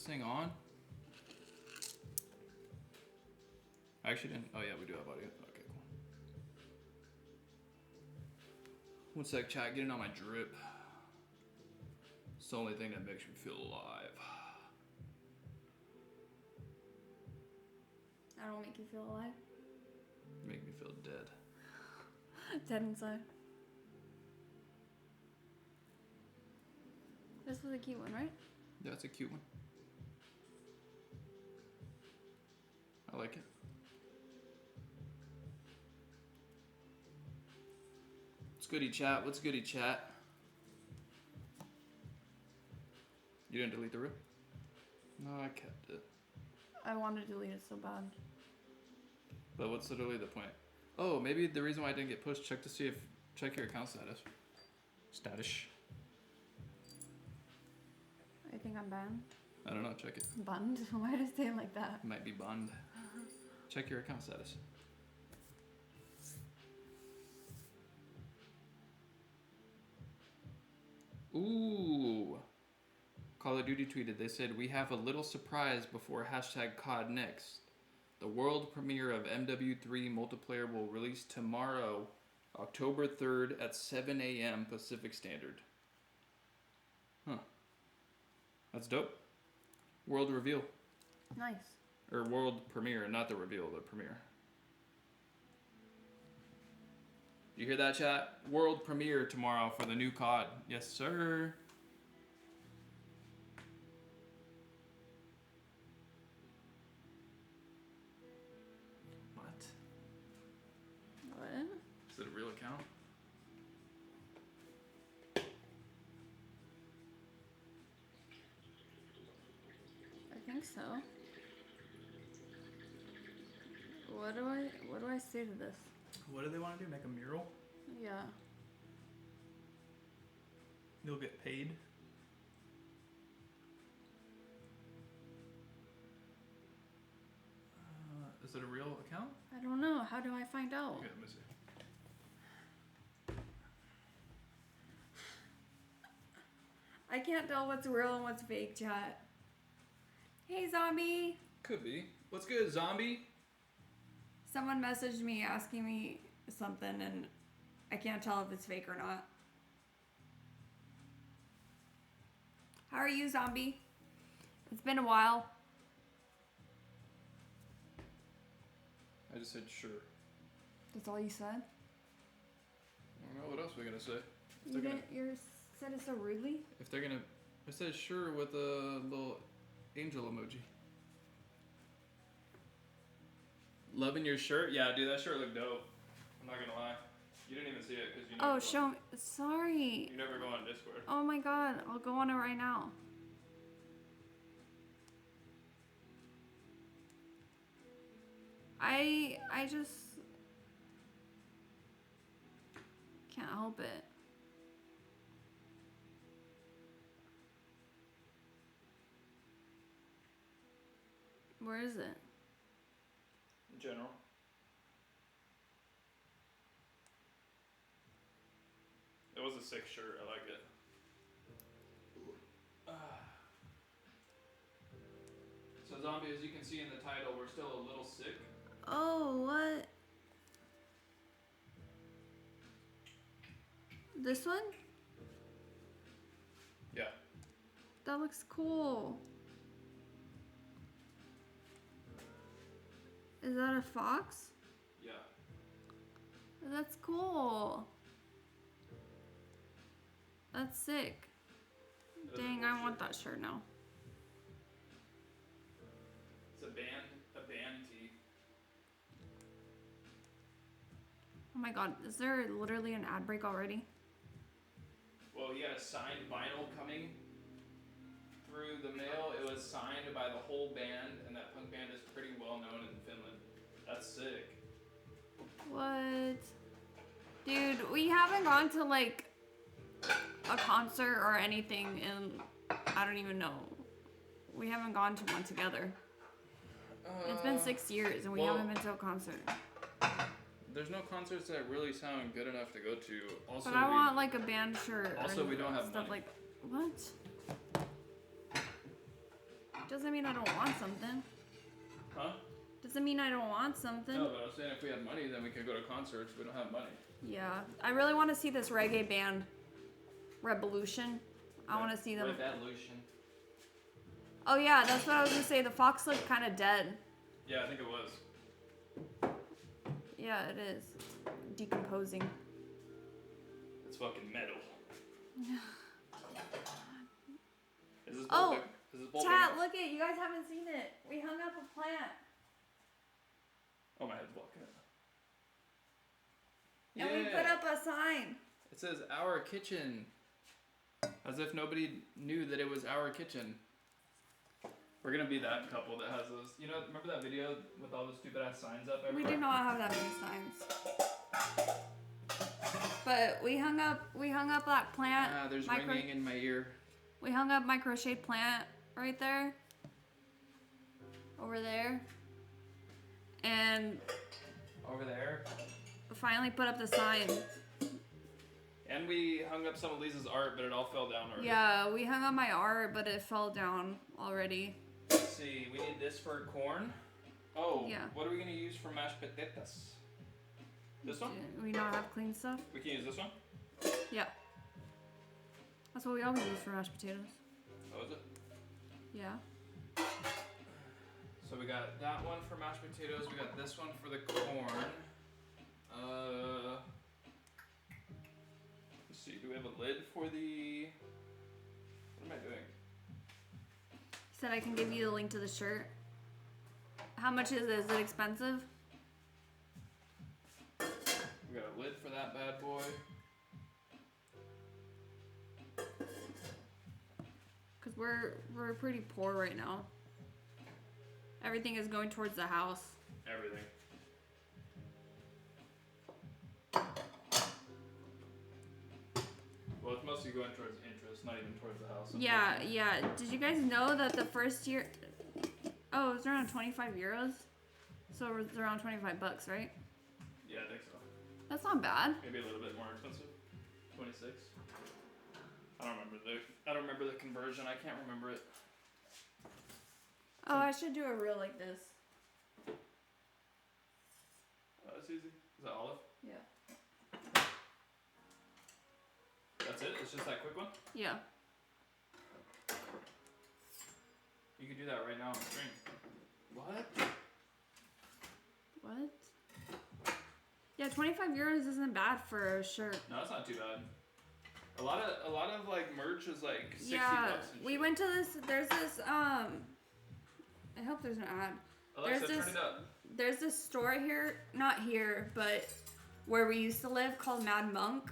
thing on? I actually didn't. Oh, yeah, we do have audio. Okay, cool. One sec, chat. Getting on my drip. It's the only thing that makes me feel alive. I don't make you feel alive. Make me feel dead. Dead inside. This was a cute one, right? Yeah, it's a cute one. I like it. What's goody, chat? What's goody, chat? You didn't delete the reel? No, I kept it. I wanted to delete it so bad. But what's literally the point? Oh, maybe the reason why I didn't get pushed. Check your account status. I think I'm banned. I don't know. Check it. Banned? Why did I say it like that? Might be banned. Check your account status. Ooh. Call of Duty tweeted. They said, we have a little surprise before #COD next. The world premiere of MW3 multiplayer will release tomorrow, October 3rd at 7 a.m. Pacific Standard. Huh. That's dope. World reveal. Nice. Or world premiere, not the reveal, the premiere. You hear that, chat? World premiere tomorrow for the new COD. Yes, sir. What? What? Is it a real account? I think so. What do I say to this? What do they want to do? Make a mural? Yeah. You'll get paid. Is it a real account? I don't know. How do I find out? Okay, let me see. I can't tell what's real and what's fake, chat. Hey, zombie. Could be. What's good, zombie? Someone messaged me asking me something, and I can't tell if it's fake or not. How are you, zombie? It's been a while. I just said sure. That's all you said? I don't know what else we're gonna say. You said it so rudely? If they're gonna, I said sure with a little angel emoji. Loving your shirt? Yeah, dude, that shirt looked dope. I'm not gonna lie. You didn't even see it because you. Oh, show me. Sorry. You never go on Discord. Oh my god, I'll go on it right now. I just can't help it. Where is it? In general. It was a sick shirt. I like it. So, zombie, as you can see in the title, we're still a little sick. Oh, what? This one? Yeah. That looks cool. Is that a fox? Yeah. That's cool. That's sick. Dang, I want that shirt now. It's a band tee. Oh my god, is there literally an ad break already? Well, he had a signed vinyl coming through the mail. It was signed by the whole band, and that punk band is pretty well known in Finland. That's sick. What? Dude, we haven't gone to like a concert or anything in, I don't even know. We haven't gone to one together. It's been 6 years and we haven't been to a concert. There's no concerts that really sound good enough to go to. Also, but I want like a band shirt. Also, or we don't have stuff money. like what? Doesn't mean I don't want something. Huh? Doesn't mean I don't want something. No, but I was saying if we had money, then we could go to concerts. We don't have money. Yeah, I really want to see this reggae band, Revolution. I want to see them. Revolution. Oh yeah, that's what I was gonna say. The fox looked kind of dead. Yeah, I think it was. Yeah, it is. Decomposing. It's fucking metal. Is this Oh, big? Is this bowl big Chat, enough? look it. You guys haven't seen it. We hung up a plant. Oh, my head's blocking it. And we put up a sign. It says our kitchen. As if nobody knew that it was our kitchen. We're gonna be that couple that has those. You know, remember that video with all those stupid ass signs up We everywhere? do not have that many signs. But we hung up that plant. Ah, there's my ringing in my ear. We hung up my crochet plant right there. Over there. And Over there. finally put up the sign. And we hung up some of Lisa's art, but it all fell down already. Yeah, we hung up my art, but it fell down already. Let's see, we need this for corn. Oh, Yeah. what are we gonna use for mashed potatoes? This one? Do we not have clean stuff? We can use this one? Yeah. That's what we always use for mashed potatoes. Oh, is it? Yeah. So we got that one for mashed potatoes. We got this one for the corn. Let's see. Do we have a lid for the? What am I doing? He said I can give you the link to the shirt. How much is it? Is it expensive? We got a lid for that bad boy. Cause we're pretty poor right now. Everything is going towards the house. Everything. Well, it's mostly going towards interest, not even towards the house. Yeah, yeah. Did you guys know that the first year? Oh, it was around 25 euros. So it was around 25 bucks, right? Yeah, I think so. That's not bad. Maybe a little bit more expensive. 26. I don't remember the conversion. I can't remember it. Oh, I should do a reel like this. Oh, that's easy. Is that olive? Yeah. That's it? It's just that quick one? Yeah. You can do that right now on the stream. What? What? Yeah, 25 euros isn't bad for a shirt. No, it's not too bad. A lot of like merch is like 60 Yeah, bucks and we shit. went to this. There's this. I hope there's an ad. Alexa, there's turn it up. There's this store here, not here, but where we used to live, called Mad Monk.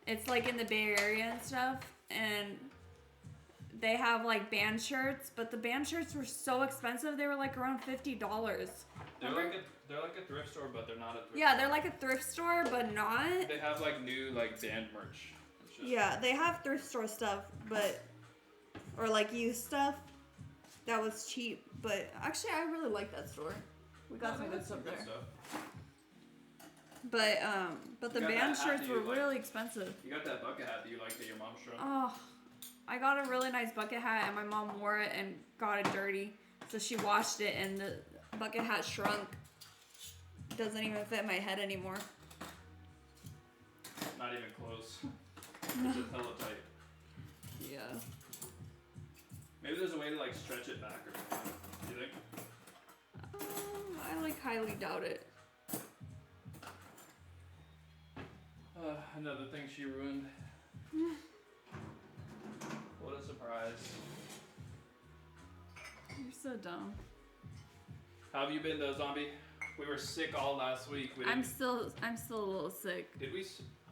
It's like in the Bay Area and stuff, and they have like band shirts, but the band shirts were so expensive. They were like around $50. They're like a thrift store, but they're not a thrift Yeah, store. they're like a thrift store, but not. They have like new like band merch. and shit. Yeah, they have thrift store stuff, but or like used stuff that was cheap. But actually, I really like that store. We got Yeah, some they good had stuff there. stuff. But the You got band that hat shirts that were you like? really expensive. You got that bucket hat that you like that your mom showed. Oh, I got a really nice bucket hat, and my mom wore it and got it dirty, so she washed it, and the bucket hat shrunk. Doesn't even fit my head anymore. Not even close. It's just hella tight. Yeah. Maybe there's a way to like stretch it back or something. Do you think? I like highly doubt it. Another thing she ruined. What a surprise. You're so dumb. How have you been though, zombie? We were sick all last week. I'm still a little sick. Did we?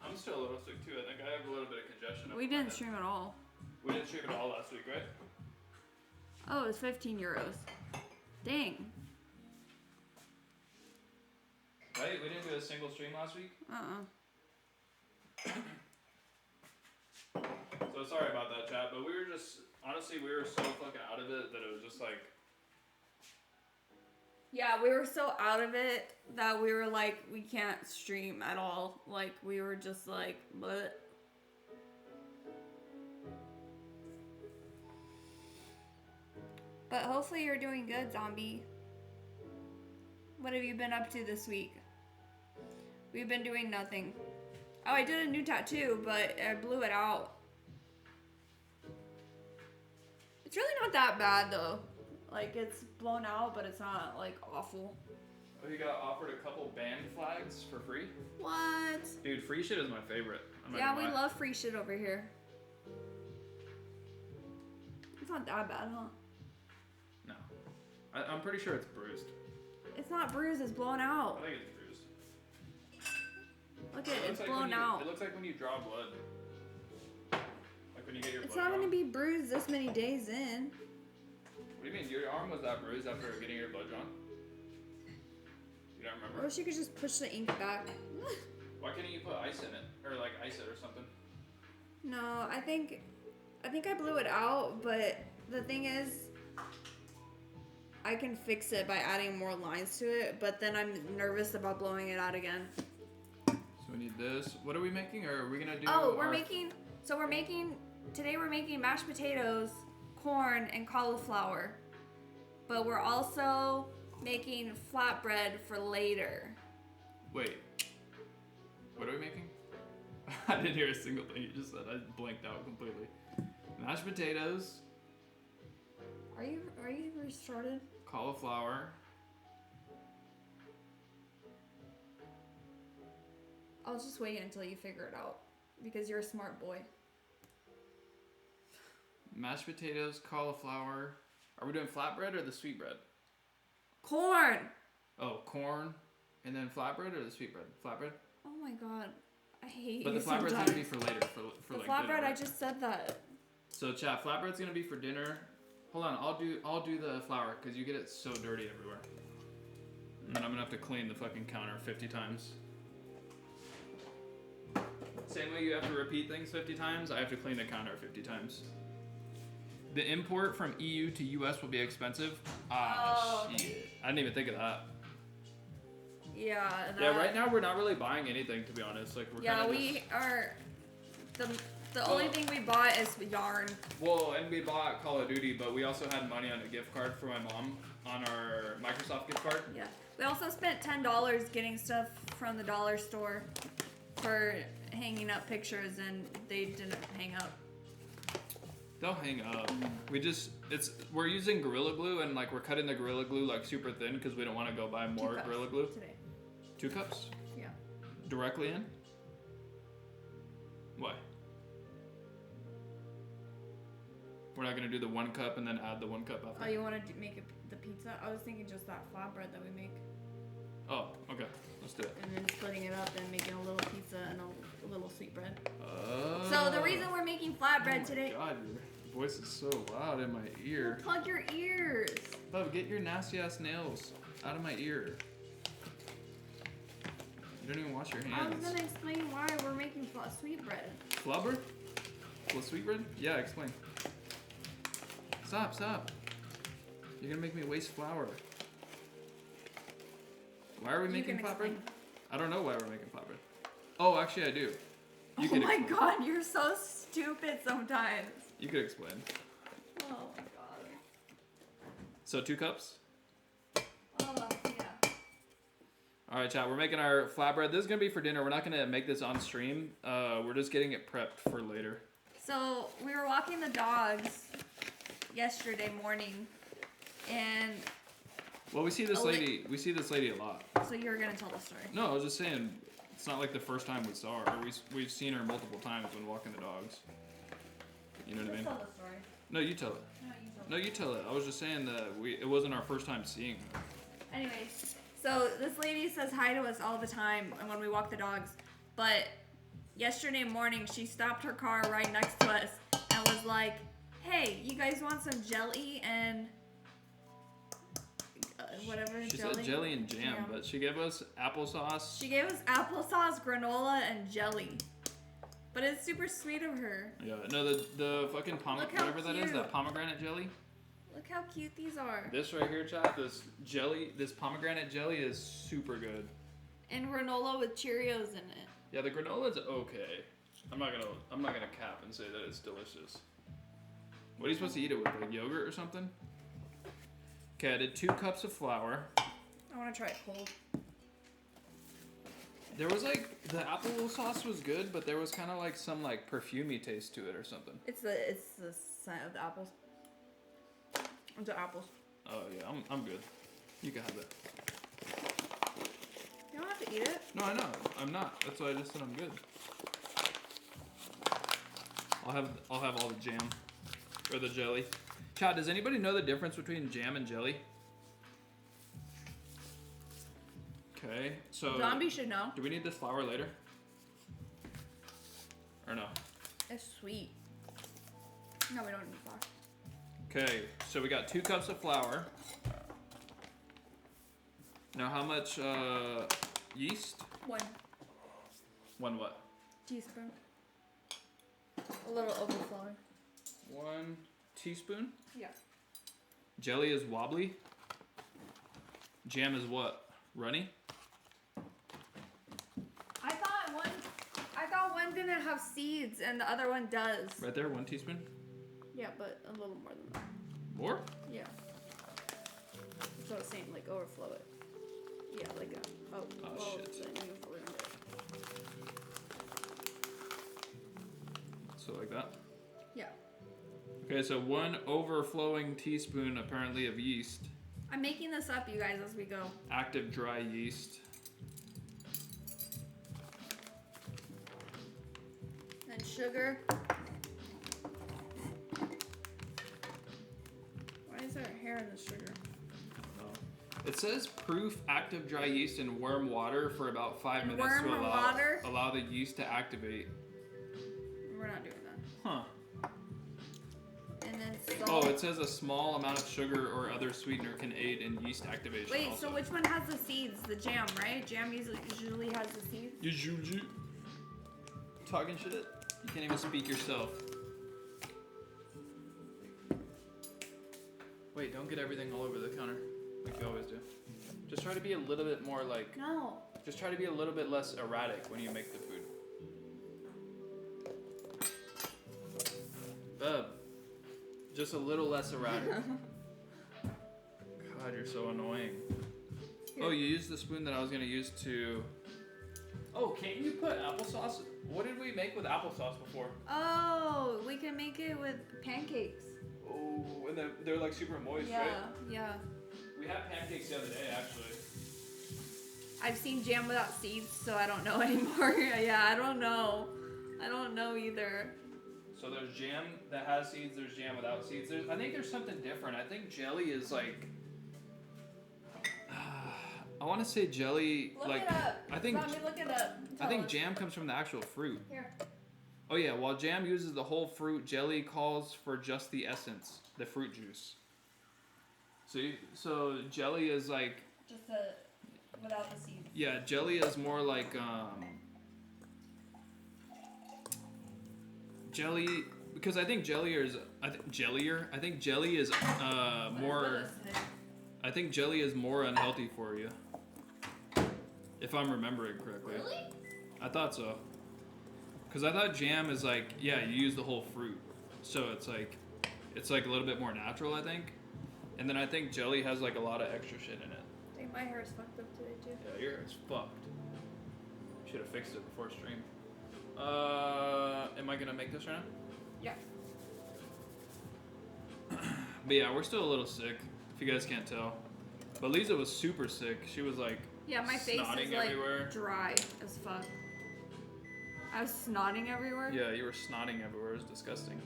I'm still a little sick too. I think I have a little bit of congestion. up We in my didn't head. stream at all. We didn't stream at all last week, right? Oh, it was 15 euros. Dang. Right? We didn't do a single stream last week. So sorry about that, chat. But we were just honestly, we were so fucking out of it that it was just like. Yeah, we were so out of it that we were like, we can't stream at all. Like, we were just like, but. But hopefully you're doing good, zombie. What have you been up to this week? We've been doing nothing. Oh, I did a new tattoo, but I blew it out. It's really not that bad though. Like, it's blown out, but it's not like awful. Oh, you got offered a couple band flags for free? What? Dude, free shit is my favorite. I'm not Yeah, gonna we lie. love free shit over here. It's not that bad, huh? No. I'm pretty sure it's bruised. It's not bruised, it's blown I out. think it's bruised. Look at It it, looks it's like blown when you, out. It looks like when you draw blood. Like when you get your It's blood not drawn. gonna be bruised this many days in. What do you mean? Your arm was that bruised after getting your blood drawn? You don't I remember? wish you could just push the ink back. Why can't you put ice in it? Or like ice it or something? No, I think I blew it out, but the thing is, I can fix it by adding more lines to it, but then I'm nervous about blowing it out again. So we need this. What are we making? Or are we gonna do Today we're making mashed potatoes, corn, and cauliflower. But we're also making flatbread for later. Wait. What are we making? I didn't hear a single thing you just said. I blanked out completely. Mashed potatoes, Are you restarted? cauliflower. I'll just wait until you figure it out because you're a smart boy. Mashed potatoes, cauliflower. Are we doing flatbread or the sweetbread? Corn. Oh, corn, and then flatbread or the sweetbread? Flatbread. Oh my god, I hate But you the flatbread's sometimes. gonna be for later, for The like flatbread, dinner. I Right? just said that. So chat, flatbread's gonna be for dinner. Hold on, I'll do the flour because you get it so dirty everywhere. And then I'm gonna have to clean the fucking counter 50 times. Same way you have to repeat things 50 times, I have to clean the counter 50 times. The import from EU to US will be expensive. Ah, Oh. shit. I didn't even think of that. Yeah. Yeah, right now we're not really buying anything, to be honest. Like we're Yeah, kinda we just, are. The only thing we bought is yarn. well, and we bought Call of Duty, but we also had money on a gift card for my mom on our Microsoft gift card. Yeah. We also spent $10 getting stuff from the dollar store for hanging up pictures, and they didn't hang up. They'll hang up. We're using Gorilla Glue, and like we're cutting the Gorilla Glue like super thin because we don't want to go buy more 2 cups Gorilla Glue. today. 2 cups Yeah. directly in. Why? We're not gonna do the 1 cup and then add the 1 cup after. Oh, you want to make the pizza? I was thinking just that flatbread that we make, Oh, okay. Let's do it. and then splitting it up and making a little pizza and a little sweetbread. Oh. So the reason we're making flatbread Oh today. my God, your voice is so loud in my ear. Plug your ears. Bub, get your nasty ass nails out of my ear. You don't even wash your I was hands. gonna explain why we're making sweetbread. Flubber? Well, sweetbread? Yeah, explain. Stop. You're gonna make me waste flour. Why are we You making can flatbread? explain. I don't know why we're making flatbread. Oh, actually I do. You Oh could my explain. god, you're so stupid sometimes. You could explain. Oh my god. So 2 cups? Oh, yeah. Alright, chat, we're making our flatbread. This is gonna be for dinner. We're not gonna make this on stream. We're just getting it prepped for later. So we were walking the dogs yesterday morning, and Well, we see this Oh, wait. lady a lot. so you were gonna tell the story. No, I was just saying, it's not like the first time we saw her. We've seen her multiple times when walking the dogs. You know what I mean? Tell the story. No, you tell it. No, you tell it. I was just saying that it wasn't our first time seeing her. Anyways, so this lady says hi to us all the time when we walk the dogs, but yesterday morning she stopped her car right next to us and was like, "Hey, you guys want some jelly and whatever She jelly?" said jelly and jam, but she gave us applesauce. She gave us applesauce, granola, and jelly. But it's super sweet of her. Yeah, no, the fucking Look how whatever that is, cute. that pomegranate jelly. Look how cute these are. This right here, chat, this pomegranate jelly is super good. And granola with Cheerios in it. Yeah, the granola's okay. I'm not gonna cap and say that it's delicious. What are you supposed to eat it with? Like yogurt or something? Okay, I did 2 cups of flour. I want to try it cold. There was like, the applesauce was good, but there was kind of like some like perfumey taste to it or something. It's the scent of the apples. It's the apples. Oh yeah, I'm good. You can have it. You don't have to eat it. No, I know. I'm not. That's why I just said I'm good. I'll have all the jam or the jelly. Chad, does anybody know the difference between jam and jelly? Okay, so Zombie should know. do we need this flour later? Or no? It's sweet. No, we don't need flour. Okay, so we got 2 cups of flour. Now how much yeast? 1 1 what? teaspoon. A little overflowing. 1 teaspoon? Yeah. Jelly is wobbly. Jam is what? Runny? I thought one didn't have seeds and the other one does. Right there, 1 teaspoon. Yeah, but a little more than that. More? Yeah. That's what I was saying, like overflow it. Yeah, like a shit. then you ruined it. So like that? Yeah. Okay, so 1 overflowing teaspoon apparently of yeast. I'm making this up, you guys, as we go. Active dry yeast. Then sugar. Why is there hair in the sugar? It says proof active dry yeast in warm water for about 5 In minutes to warm water? allow the yeast to activate. We're not doing that. Huh. And then Oh, salt. it says a small amount of sugar or other sweetener can aid in yeast activation. Wait, also. so which one has the seeds? The jam, right? Jam usually has the seeds. You talking shit? You can't even speak yourself. Wait, don't get everything all over the counter like you always do. Just try to be a little bit more like. No. Just try to be a little bit less erratic when you make the food. Bub, just a little less erratic. God, you're so annoying. Oh, you used the spoon that I was gonna use to. Oh, can't you put applesauce? What did we make with applesauce before? Oh, we can make it with pancakes. Oh, and they're like super moist, Yeah, right? yeah. We had pancakes the other day, actually. I've seen jam without seeds, so I don't know anymore. Yeah, I don't know. I don't know either. So there's jam that has seeds, there's jam without seeds. I think there's something different. I think jelly is like. I want to say jelly. Look like it up. I think. Zombie, look it up. I think Tell us. jam comes from the actual fruit. Here. Oh yeah, while jam uses the whole fruit, jelly calls for just the essence, the fruit juice. So jelly is like. Just the without the seeds. Yeah, jelly is more like jelly because I think jelly is I think jelly is more. I think jelly is more unhealthy for you. If I'm remembering correctly. Really? I thought so. Cause I thought jam is like, yeah, you use the whole fruit, so it's like a little bit more natural, I think. And then I think jelly has like a lot of extra shit in it. I think my hair is fucked up today too. Yeah, your hair's fucked. Should have fixed it before stream. Am I gonna make this right now? Yeah. But yeah, we're still a little sick, if you guys can't tell. But Lisa was super sick. She was like, Yeah, my face snotting is like everywhere. dry as fuck. I was snotting everywhere. Yeah, you were snotting everywhere. It was disgusting.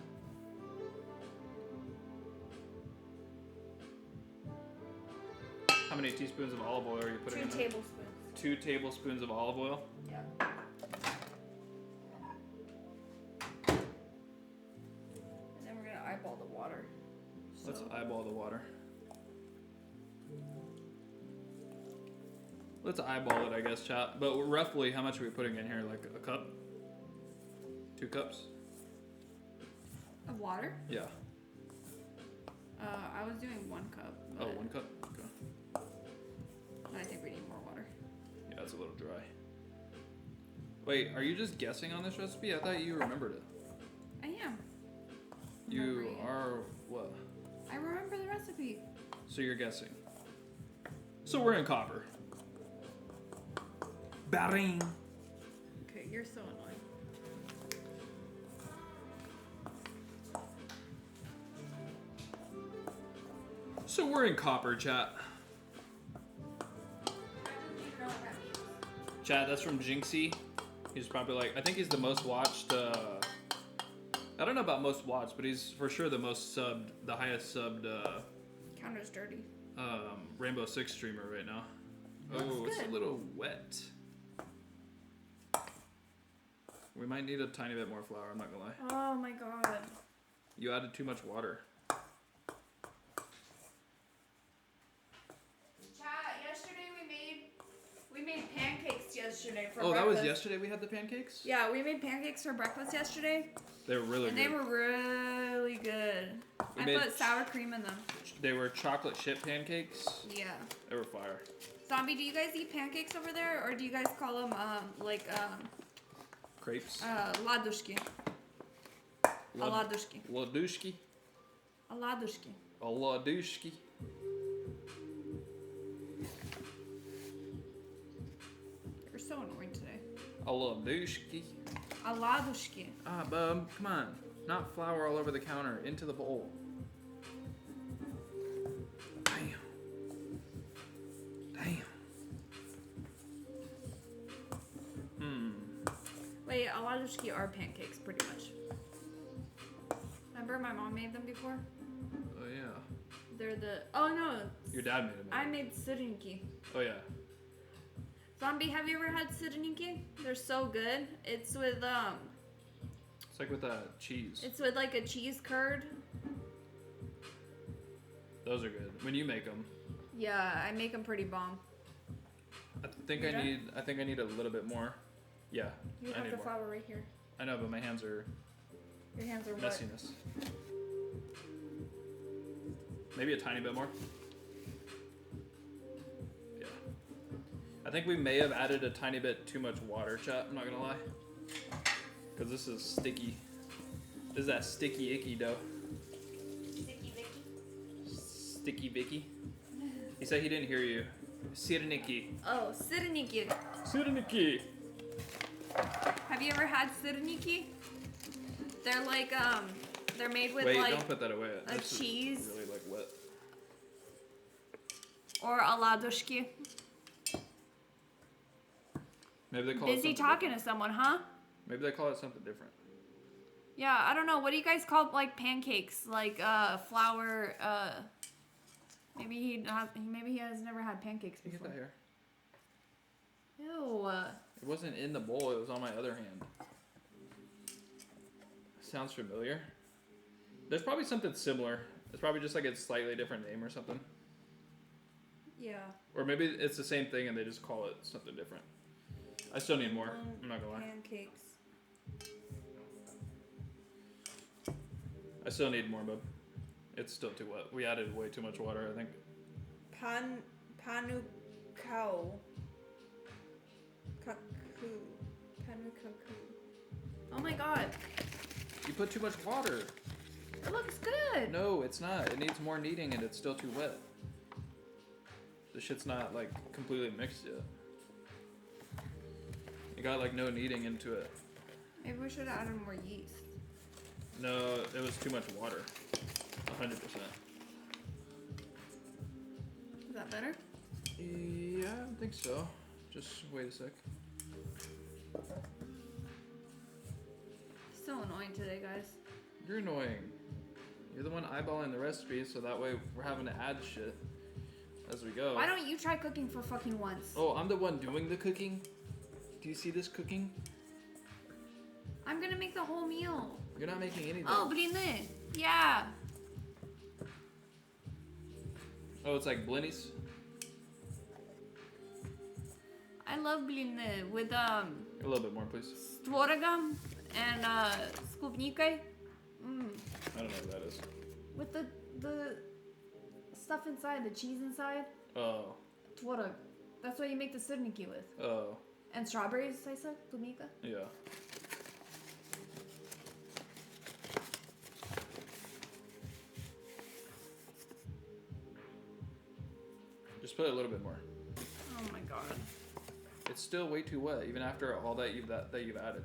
How many teaspoons of olive oil are you putting 2 in there? tablespoons. 2 tablespoons of olive oil. Yeah. And then we're gonna eyeball the water. Let's So- eyeball the water. Let's eyeball it, I guess, chat. But roughly, how much are we putting in here? Like a cup? 2 cups? Of water? Yeah. I was doing 1 cup. Oh, but 1 cup? Okay. I think we need more water. Yeah, it's a little dry. Wait, are you just guessing on this recipe? I thought you remembered it. I am. You Remembering it. are what? I remember the recipe. So you're guessing. So we're in copper. Bang. Okay, you're so annoying. So we're in copper, chat. Chat, that's from Jinxie. He's probably like, I think he's the most watched, I don't know about most watched, but he's for sure the most subbed, the highest subbed, Counter's dirty. Rainbow Six streamer right now. Looks Oh, it's a good. little wet. We might need a tiny bit more flour, I'm not gonna lie. Oh my god. You added too much water. Chat, yesterday we made pancakes yesterday for Oh, breakfast. that was yesterday we had the pancakes? Yeah, we made pancakes for breakfast yesterday, They were really and good. they were really good. We I made- put sour cream in them. They were chocolate chip pancakes. Yeah. They were fire. Zombie, do you guys eat pancakes over there, or do you guys call them Crepes. ladushki? Aladushki. Ladushki. Aladushki. Ladushki. You're so annoying today. Ladushki. Aladushki. Ah, bub, come on. Not flour all over the counter. Into the bowl. Damn. Damn. Wait, aladushki are pancakes, pretty much. Remember my mom made them before? Oh, yeah. They're the... Oh, no. Your dad made them. I made sirinki. Oh, yeah. Zombie, have you ever had sirinki? They're so good. It's with, It's like with cheese. It's with, like, a cheese curd. Those are good. When you make them. Yeah, I make them pretty bomb. I think You're I need a little bit more. Yeah, You I have need the more. flour right here. I know, but my hands are Your hands are wet. messiness. Maybe a tiny bit more. Yeah. I think we may have added a tiny bit too much water, chat. I'm not gonna lie. Because this is sticky. This is that sticky icky dough. Sticky Vicky. Sticky Vicky. He said he didn't hear you. Sireniki. Oh, siriniki. Sireniki. Have you ever had siriniki? They're like, they're made with Wait, like don't put that away. a This is cheese. really like wet. Or aladushki. Maybe they call it Busy something talking to someone, huh? different. Maybe they call it something different. Yeah, I don't know. What do you guys call like pancakes? Like flour. Maybe he has never had pancakes Can you get before. that here? Ew. It wasn't in the bowl, it was on my other hand. Sounds familiar. There's probably something similar. It's probably just like a slightly different name or something. Yeah. Or maybe it's the same thing and they just call it something different. I still need more. I'm not gonna lie. Pancakes. I still need more, but it's still too wet. We added way too much water, I think. Panukau. Kaku. Panukaku. Oh my god. You put too much water. It looks good. No, it's not. It needs more kneading and it's still too wet. The shit's not like completely mixed yet. You got like no kneading into it. Maybe we should have added more yeast. No, it was too much water. 100%. Is that better? Yeah, I think so. Just wait a sec. So annoying today, guys. You're annoying. You're the one eyeballing the recipe, so that way we're having to add shit as we go. Why don't you try cooking for fucking once? Oh, I'm the one doing the cooking? Do you see this cooking? I'm gonna make the whole meal. You're not making anything. Oh, blины. Yeah. Oh, it's like blinnies? I love blины with A little bit more, please. с творогом and с клубникой. I don't know what that is. With the stuff inside, the cheese inside. Oh. Tворог. That's what you make the syrniki with. Oh. And strawberries, I said, клубника. Yeah. Just put a little bit more. Oh my god. It's still way too wet, even after all that you've added.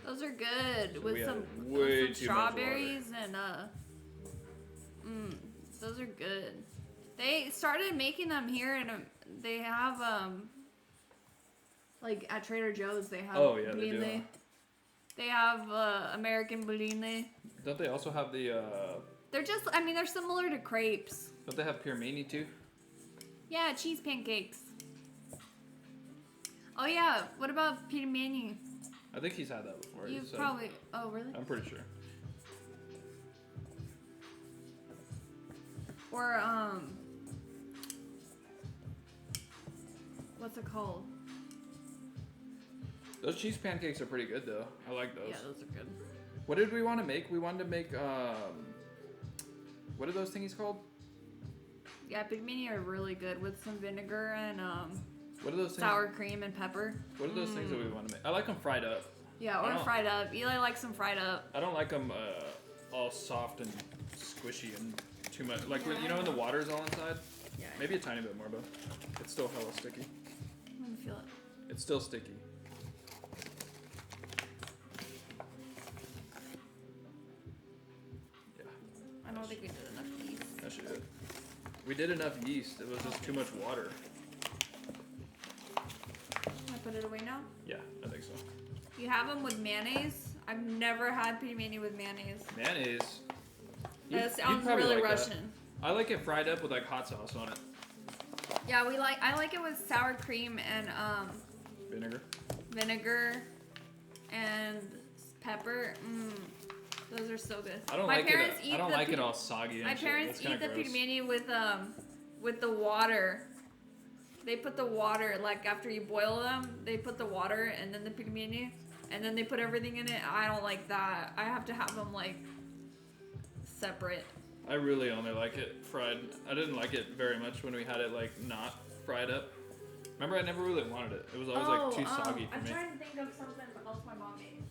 Those are good So with we some, added way with some too much water. strawberries and those are good. They started making them here and they have like at Trader Joe's they have Oh, yeah, they do. Bline. They have American Bline. Don't they also have the? They're just, I mean, they're similar to crepes. Don't they have pirmini too? Yeah, cheese pancakes. Oh yeah, what about pirmini? I think he's had that before. You he said. probably. Oh really? I'm pretty sure. Or what's it called? Those cheese pancakes are pretty good though. I like those. Yeah, those are good. What did we want to make? We wanted to make what are those things called? Yeah, pirmini are really good with some vinegar and What are those things? sour cream and pepper. What are those things that we want to make? I like them fried up. Yeah, I or don't- fried up. Eli likes them fried up. I don't like them all soft and squishy and too much. Like when, Yeah, you know when the water's all inside. Yeah. Maybe a tiny bit more, but it's still hella sticky. Let me feel it. It's still sticky. Yeah, I don't think we did enough yeast. that should it. We did enough yeast. It was just too much water. Can I put it away now? Yeah, I think so. You have them with mayonnaise. I've never had pirmini with mayonnaise. Mayonnaise. That sounds probably really like that. Russian. I like it fried up with like hot sauce on it. Yeah, I like it with sour cream and Vinegar. vinegar and pepper. Those are so good. I don't My like parents it. I don't like it all soggy. My and parents shit. eat That's the kinda gross. pirmini with the water. They put the water, like after you boil them, they put the water and then the pirmini, and then they put everything in it. I don't like that. I have to have them like separate. I really only like it fried. I didn't like it very much when we had it like not fried up. Remember, I never really wanted it. It was always like too soggy for I'm me. trying to think of something else my mom made.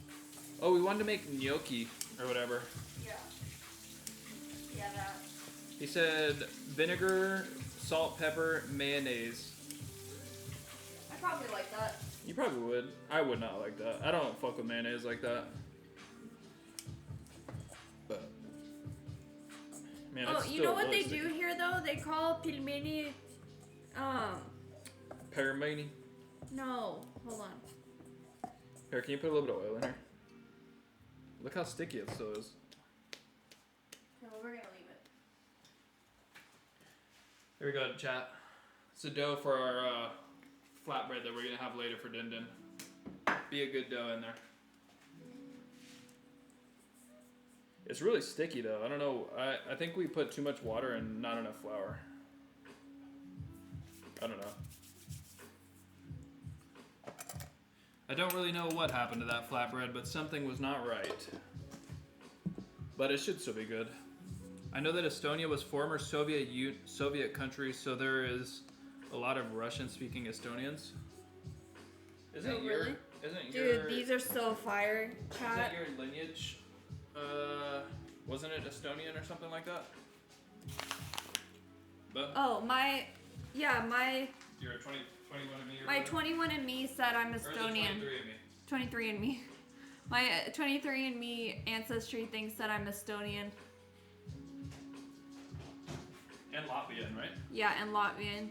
Oh, we wanted to make gnocchi or whatever. Yeah. Yeah, that. He said vinegar, salt, pepper, mayonnaise. I probably like that. You probably would. I would not like that. I don't fuck with mayonnaise like that. But man, Oh, it's you still know what really they do sticky. here though? They call pilmeni, Perimini. no, hold on. Here, can you put a little bit of oil in here? Look how sticky it still is. No, we're gonna leave it. Here we go, chat. It's the dough for our flatbread that we're gonna have later for Din Din. Be a good dough in there. It's really sticky though. I don't know. I think we put too much water and not enough flour. I don't know. I don't really know what happened to that flatbread, but something was not right. But it should still be good. I know that Estonia was former Soviet country, so there is a lot of Russian-speaking Estonians. Isn't Oh, your really? isn't Dude, your these are so fire, chat. isn't your lineage wasn't it Estonian or something like that? But Oh, my you're a 21 and me or my whatever? 21andMe said I'm Or is it Estonian. 23 and me? 23andMe. My 23andMe ancestry thinks that I'm Estonian. And Latvian, right? Yeah, and Latvian.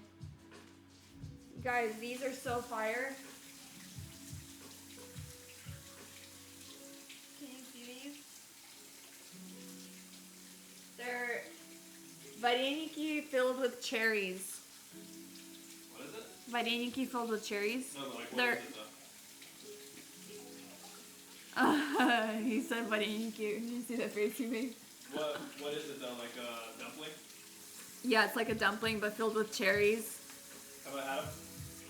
Guys, these are so fire. Can you see these? They're vareniki filled with cherries. What is it? Vareniki filled with cherries. No, but like what They're- is it though? He said vareniki. Did you see that face he made? What is it though? Like a dumpling? Yeah, it's like a dumpling but filled with cherries. Have I had them?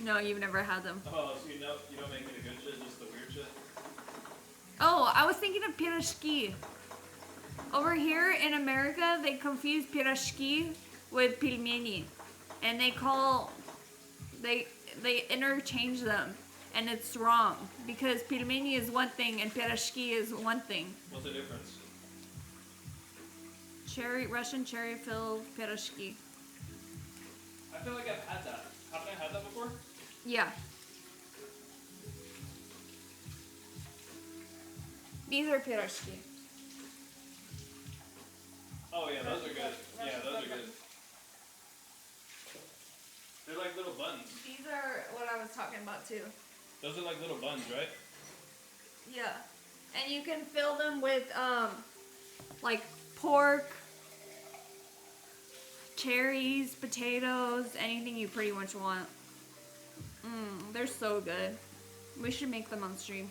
No, you've never had them. Oh, so you don't make any good shit, just the weird shit? Oh, I was thinking of pirashki. Over here in America, they confuse pirashki with pilmeni, and they interchange them, and it's wrong because pilmeni is one thing and pirashki is one thing. What's the difference? Russian cherry filled pierogi. I feel like I've had that. Haven't I had that before? Yeah. These are pierogi. Oh yeah, those are good. Yeah, those are good. They're like little buns. These are what I was talking about too. Those are like little buns, right? Yeah. And you can fill them with like pork, cherries, potatoes, anything you pretty much want. They're so good. We should make them on stream.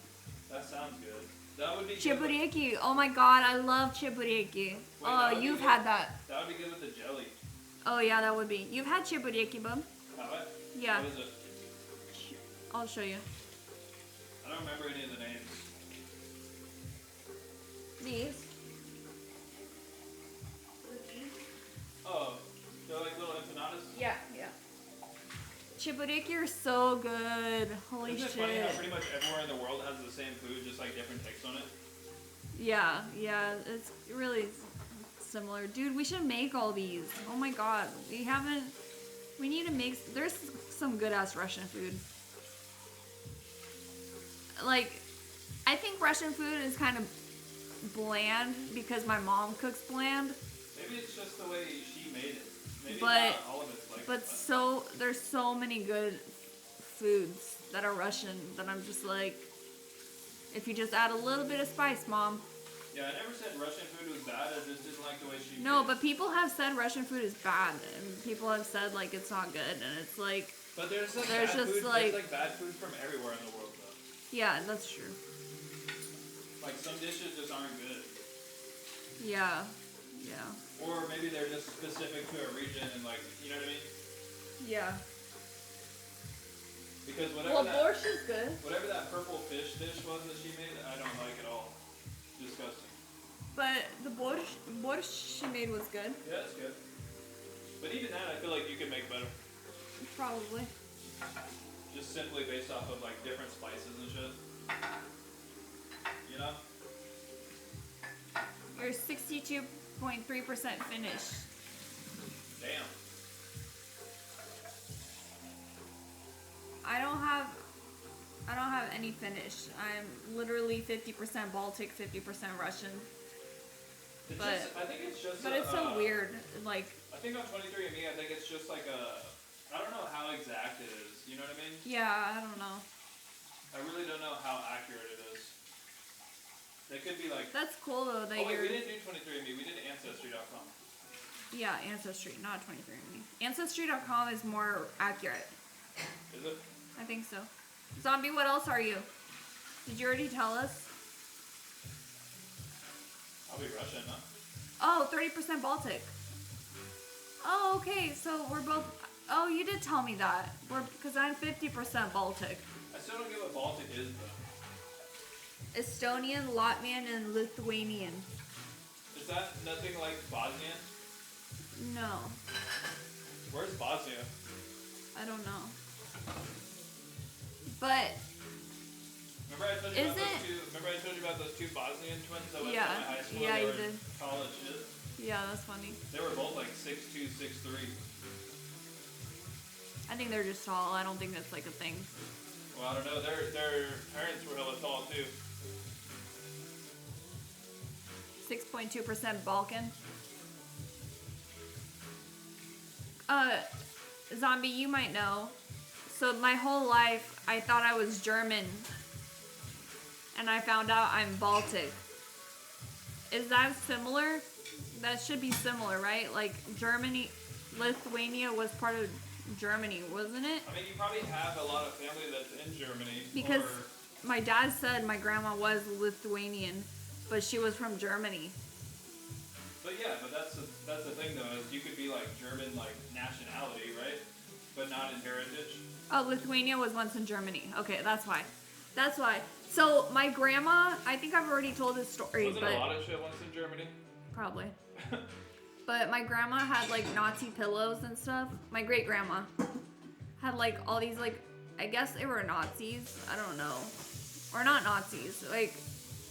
That sounds good. That would be good. Chipureki. Oh my god, I love chipureki. Oh, you've had that. That would be good with the jelly. Oh yeah, that would be. You've had chipureki, bub? Have I? Yeah. What is it? I'll show you. I don't remember any of the names. These. Oh, they're like little empanadas? Yeah, yeah. Chipureki are so good. Holy Isn't it shit. funny how pretty much everywhere in the world has the same food, just like different takes on it? Yeah, yeah, it's really similar. Dude, we should make all these. Oh my god. We need to make, there's some good ass Russian food. Like, I think Russian food is kind of bland because my mom cooks bland. Maybe it's just the way she made it. Maybe But- not all of it's like But that. there's so many good foods that are Russian that I'm just like, if you just add a little bit of spice, mom. Yeah, I never said Russian food was bad, I just didn't like the way she No, made but it. people have said Russian food is bad, and people have said like it's not good, and it's like, But there's like there's bad just, food, like- there's like bad food from everywhere in the world though. yeah, that's true. Like some dishes just aren't good. Yeah, yeah, Or maybe they're just specific to a region and like, you know what I mean? yeah. Because Well, borscht is good. whatever that purple fish dish was that she made, I don't like at all. Disgusting. But the borscht she made was good. Yeah, it's good. But even that, I feel like you could make better. Probably. Just simply based off of like different spices and shit. You know? You're 62.3% finished. Damn. I don't have any finish. I'm literally 50% Baltic, 50% Russian. It's But- just, I think it's just But it's so weird. Like, I think on 23andMe, I think it's just like I don't know how exact it is. You know what I mean? yeah, I don't know. I really don't know how accurate it is. They could be like, That's cool though that oh wait, you're. we didn't do 23andMe, we did Ancestry.com. Yeah, Ancestry, not 23andMe. Ancestry.com is more accurate. Is it? I think so. Zombie, what else are you? Did you already tell us? I'll be Russian, huh? Oh, 30% Baltic. Oh, okay. So we're both. Oh, you did tell me that. Because I'm 50% Baltic. I still don't get what Baltic is though. Estonian, Latvian, and Lithuanian. Is that nothing like Bosnian? No, Where's Bosnia? I don't know. But Remember I told you about Isn't- those two? Remember I told you about those two Bosnian twins that went Yeah. to my high school? Yeah, They you were did. Tall as shit. yeah, that's funny. They were both like 6'2", 6'3". I think they're just tall. I don't think that's like a thing. Well, I don't know. Their parents were hella tall too. 6.2% Balkan. Zombie, you might know. So my whole life, I thought I was German. And I found out I'm Baltic. Is that similar? That should be similar, right? Like Germany, Lithuania was part of Germany, wasn't it? I mean, you probably have a lot of family that's in Germany. Because or, my dad said my grandma was Lithuanian, but she was from Germany. but yeah, but that's the thing though, is you could be like German like nationality, right? But not in heritage. Oh, Lithuania was once in Germany. Okay, that's why. That's why. So my grandma, I think I've already told this story, Wasn't but a lot of shit once in Germany? probably. But my grandma had like Nazi pillows and stuff. My great grandma had like all these like, I guess they were Nazis. I don't know, or not Nazis. Like,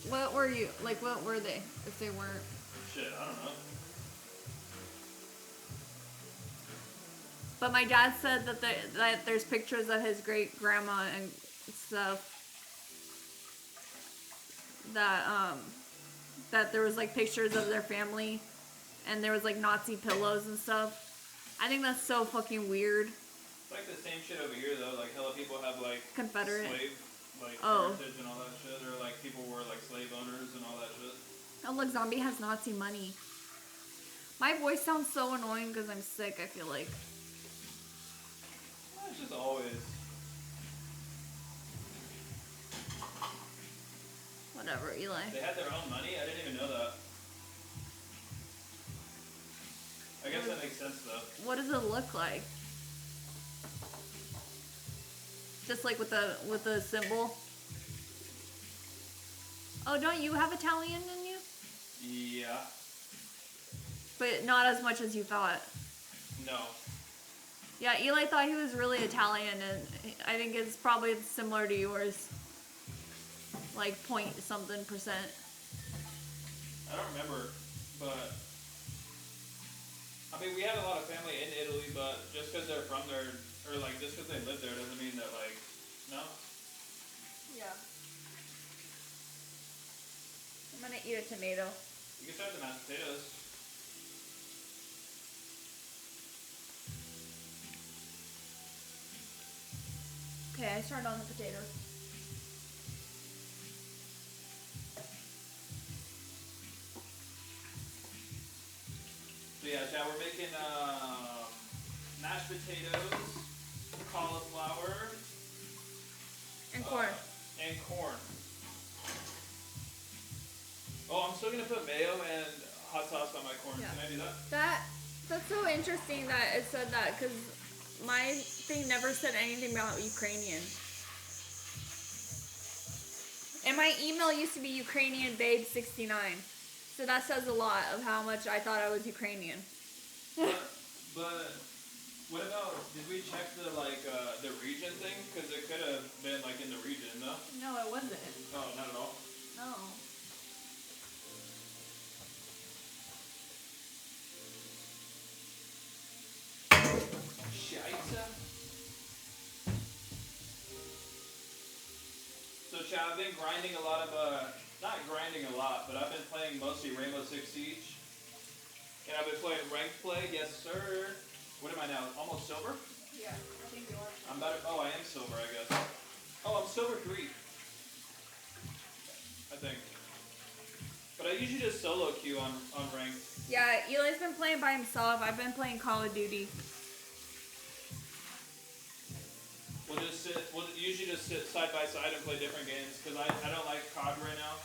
what were you? Like, what were they? If they weren't. Shit, I don't know. But my dad said that there's pictures of his great grandma and stuff. That there was like pictures of their family, and there was like Nazi pillows and stuff. I think that's so fucking weird. It's like the same shit over here though. Like hella people have like Confederate slave Oh. heritage and all that shit, or like people were like slave owners and all that shit. Oh look, Zombie has Nazi money. My voice sounds so annoying because I'm sick. I feel like. It's just always. Whatever, Eli. They had their own money? I didn't even know that. I guess that makes sense though. What does it look like? Just like with the symbol. Oh, don't you have Italian in you? Yeah. But not as much as you thought. No. Yeah, Eli thought he was really Italian, and I think it's probably similar to yours. Like point something %. I don't remember, but I mean we have a lot of family in Italy, but just because they're from there, or like just because they live there doesn't mean that like, no? Yeah. I'm gonna eat a tomato. You can start the mashed potatoes. Okay, I started on the potatoes. So yeah, Chad, we're making mashed potatoes, cauliflower, And corn. and corn. Oh, I'm still gonna put mayo and hot sauce on my corn. Yeah. Can I do that? That's so interesting that it said that, because my thing never said anything about Ukrainian. And my email used to be Ukrainian Babe 69. So that says a lot of how much I thought I was Ukrainian. But what about, did we check the the region thing? Because it could have been like in the region, no? No, it wasn't. Oh, not at all. No. Scheisse. So Chad, I've been grinding a lot of, not grinding a lot, but I've been playing mostly Rainbow Six Siege. And I've been playing ranked play, yes sir. What am I now, almost silver? Yeah, I think you are. I'm about to, oh I am silver I guess. Oh, I'm silver 3. I think. But I usually just solo queue on ranked. Yeah, Eli's been playing by himself. I've been playing Call of Duty. We'll usually just sit side by side and play different games, because I don't like COD right now.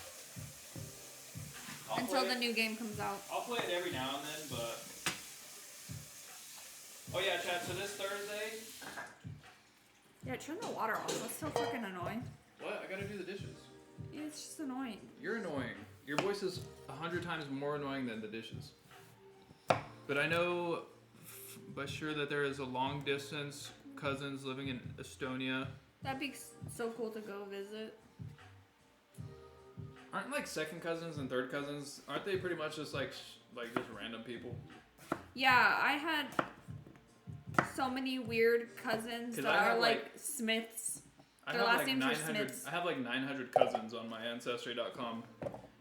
Until the new game comes out. I'll play it every now and then, but... Oh yeah, Chad, so this Thursday... Yeah, turn the water off. That's so fucking annoying. What? I gotta do the dishes. Yeah, it's just annoying. You're annoying. Your voice is 100 times more annoying than the dishes. But I know but sure that there is a long distance cousins living in Estonia. That'd be so cool to go visit. Aren't like second cousins and third cousins, aren't they pretty much just like just random people? Yeah, I had so many weird cousins 'Cause that I are have, like Smiths. I Their have last like names are 900. Smiths. I have like 900 cousins on my ancestry.com,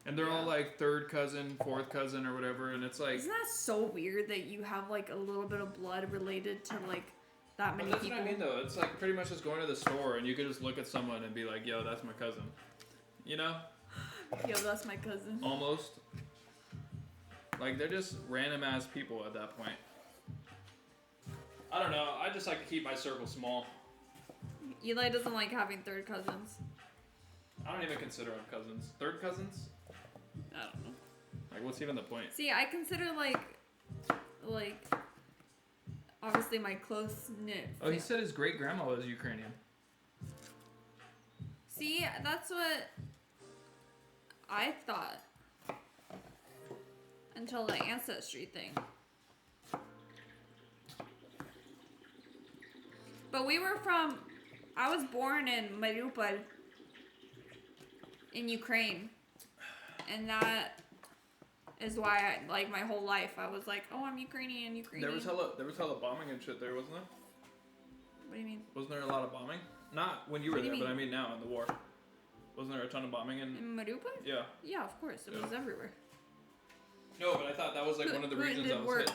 and they're all like third cousin, fourth cousin, or whatever. And it's like, Isn't that so weird that you have like a little bit of blood related to like that many that's people? what I mean though. It's like pretty much just going to the store and you could just look at someone and be like, "Yo, that's my cousin," you know? Yo, that's my cousin. Almost. Like they're just random ass people at that point. I don't know. I just like to keep my circle small. Eli doesn't like having third cousins. I don't even consider them cousins. Third cousins? I don't know. Like, what's even the point? See, I consider like obviously my close knit. Oh, he said his great grandma was Ukrainian. See, that's what I thought until the ancestry thing. But I was born in is why I, like my whole life I was like, oh, I'm Ukrainian. There was hella bombing and shit there, wasn't there? What do you mean? Wasn't there a lot of bombing? Not when you were What do there, you but I mean? mean now in the war. Wasn't there a ton of bombing in? In Mariupol? Yeah. Yeah, of course. It was everywhere. No, but I thought that was like one of the Who regions did I was work? hit.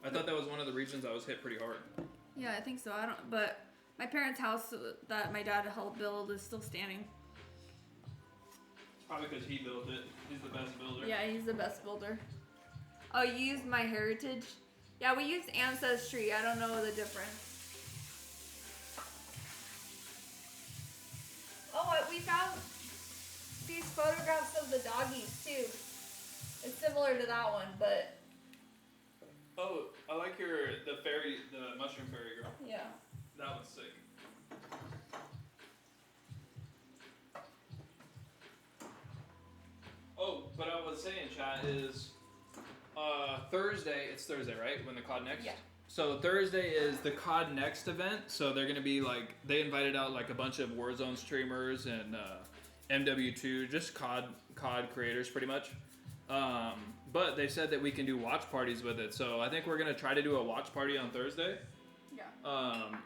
I thought that was one of the regions I was hit pretty hard. Yeah, I think so. I don't. But my parents' house that my dad helped build is still standing. It's probably because he built it. He's the best builder. Yeah, he's the best builder. Oh, you used My Heritage? Yeah, we used Ancestry. I don't know the difference. Oh, we found these photographs of the doggies too. It's similar to that one, but Oh, I like the mushroom fairy girl. yeah. That one's sick. Oh, but I was saying, chat, is Thursday. It's Thursday, right? When the COD Next. Yeah. So Thursday is the COD Next event. So they're gonna be like, they invited out like a bunch of Warzone streamers and MW2, just COD creators, pretty much. But they said that we can do watch parties with it. So I think we're gonna try to do a watch party on Thursday. Yeah.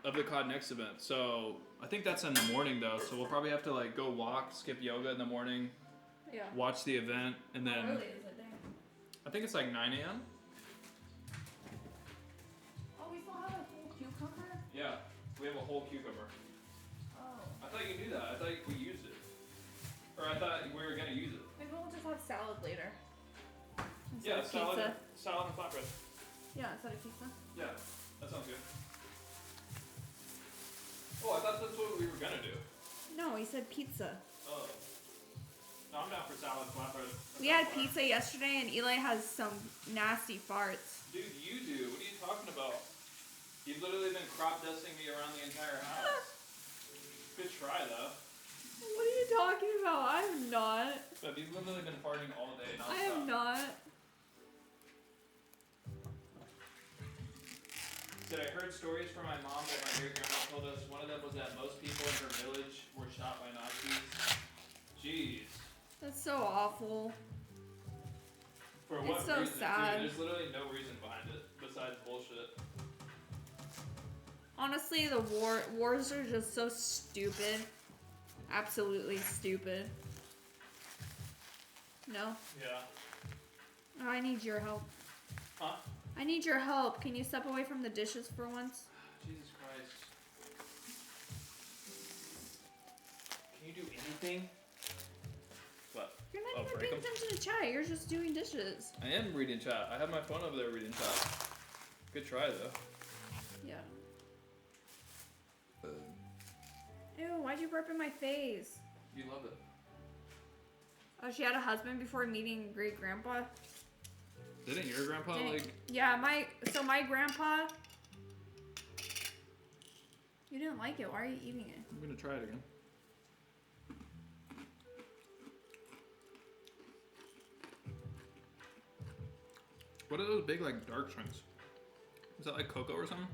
Of the COD Next event. So I think that's in the morning though. So we'll probably have to like go walk, skip yoga in the morning, Yeah. watch the event, and then How early is it there? I think it's like 9 a.m. Oh, we still have a whole cucumber? Yeah, we have a whole cucumber. Oh. I thought you knew that. I thought we used it, or I thought we were gonna use it. Maybe we'll just have salad later. Instead Yeah, of salad, pizza. salad and flatbread. Yeah, instead of pizza. Yeah, that sounds good. Oh, I thought that's what we were gonna do. No, he said pizza. Oh. No, I'm down for salad and flatbread. That We had sounds fire. pizza yesterday, and Eli has some nasty farts. Dude, you do. What are you talking about? You've literally been crop dusting me around the entire house. Good try, though. What are you talking about? I am not. But you've literally been farting all day. I am not. Said I heard stories from my mom that my great grandma told us. One of them was that most people in her village were shot by Nazis. Jeez. That's so awful. For It's what so reason? sad. Dude, there's literally no reason behind it besides bullshit. Honestly, the wars are just so stupid. Absolutely stupid. No? Yeah. Oh, I need your help. Huh? I need your help. Can you step away from the dishes for once? Jesus Christ. Can you do anything? What? You're Oh, not even break paying 'em? attention to chat. You're just doing dishes. I am reading chat. I have my phone over there reading chat. Good try, though. Yeah. Ew, why'd you burp in my face? You love it. Oh, she had a husband before meeting great grandpa? Didn't your grandpa, like... Yeah, my grandpa... You didn't like it. Why are you eating it? I'm gonna try it again. What are those big, like, dark shrinks? Is that like cocoa or something?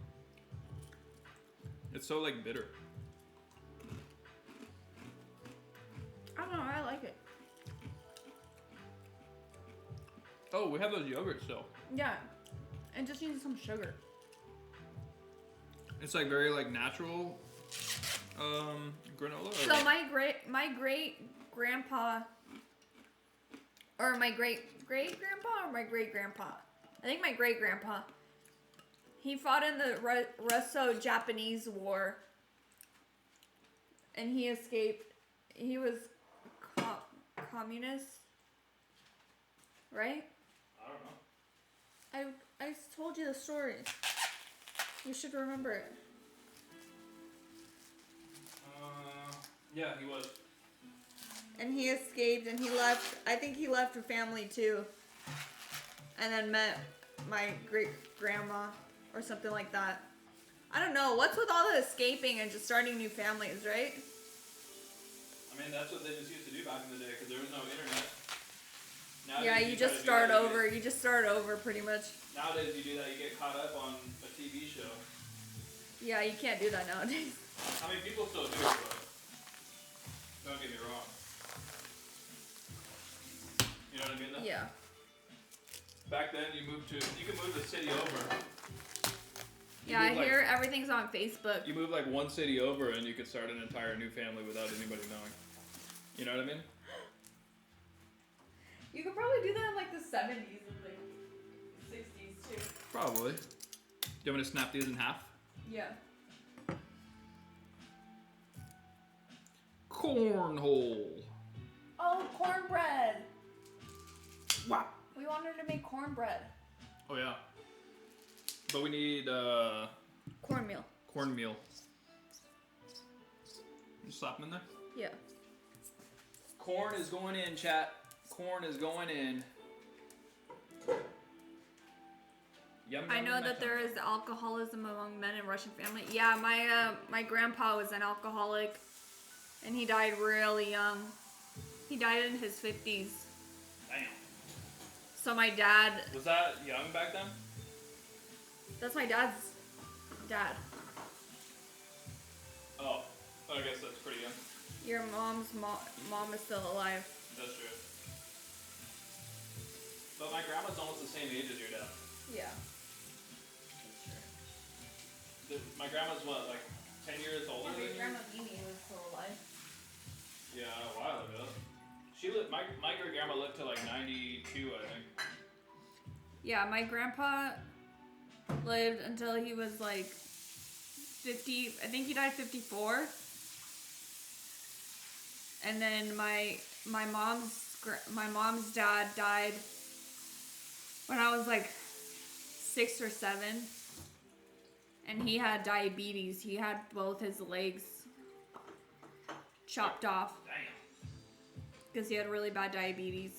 It's so, like, bitter. I don't know. I like it. Oh, we have those yogurts still. Yeah. And just needs some sugar. It's like very like natural granola. So my great grandpa, or my great grandpa, or my great grandpa. I think my great grandpa. He fought in the Russo-Japanese War, and he escaped. He was communist, right? I don't know. I told you the story. You should remember it. Yeah, he was. And he escaped, and he left. I think he left a family too. And then met my great grandma or something like that. I don't know. What's with all the escaping and just starting new families, right? I mean, that's what they just used to do back in the day because there was no internet. Yeah, Nowadays, you try just to do start that, over. You just start over, pretty much. Nowadays, you do that, you get caught up on a TV show. Yeah, you can't do that nowadays. I mean, people still do it, but don't get me wrong. You know what I mean? Though? Yeah. Back then, you can move the city over. Yeah, I hear everything's on Facebook. You move like one city over, and you could start an entire new family without anybody knowing. You know what I mean? You could probably do that in like the 70s and like 60s too. Probably. Do you want me to snap these in half? Yeah. Cornhole. Oh, cornbread. Wow. We wanted to make cornbread. Oh yeah. But we need Cornmeal. cornmeal. You slap them in there? Yeah. Corn is going in, chat. Corn is going in. Yum, I yum, know yum, that yum. there is alcoholism among men in Russian family. Yeah, my grandpa was an alcoholic, and he died really young. He died in his 50s. Damn. So my dad, Was that young back then? that's my dad's dad. Oh, I guess that's pretty young. Your mom's mom is still alive. That's true. But my grandma's almost the same age as your dad. Yeah. My grandma's what, like 10 years older than you? grandma Mimi was still alive. Yeah, a while ago. She lived. My great grandma lived to like 92, I think. Yeah, my grandpa lived until he was like 50. I think he died 54. And then my mom's dad died when I was like 6 or 7. And he had diabetes. He had both his legs chopped off Damn. because he had really bad diabetes.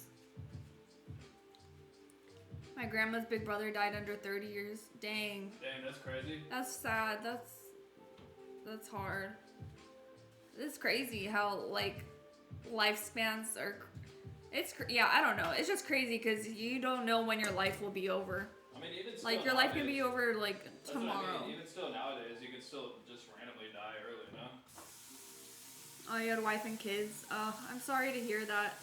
My grandma's big brother died under 30 years. Dang. Damn, that's crazy. That's sad. That's hard. It's crazy how like lifespans are. Yeah, I don't know. It's just crazy because you don't know when your life will be over. I mean, even still Like your life can be over like that's what tomorrow. I mean. Even still nowadays, you can still just randomly die early, no? Oh, you had a wife and kids. Oh, I'm sorry to hear that.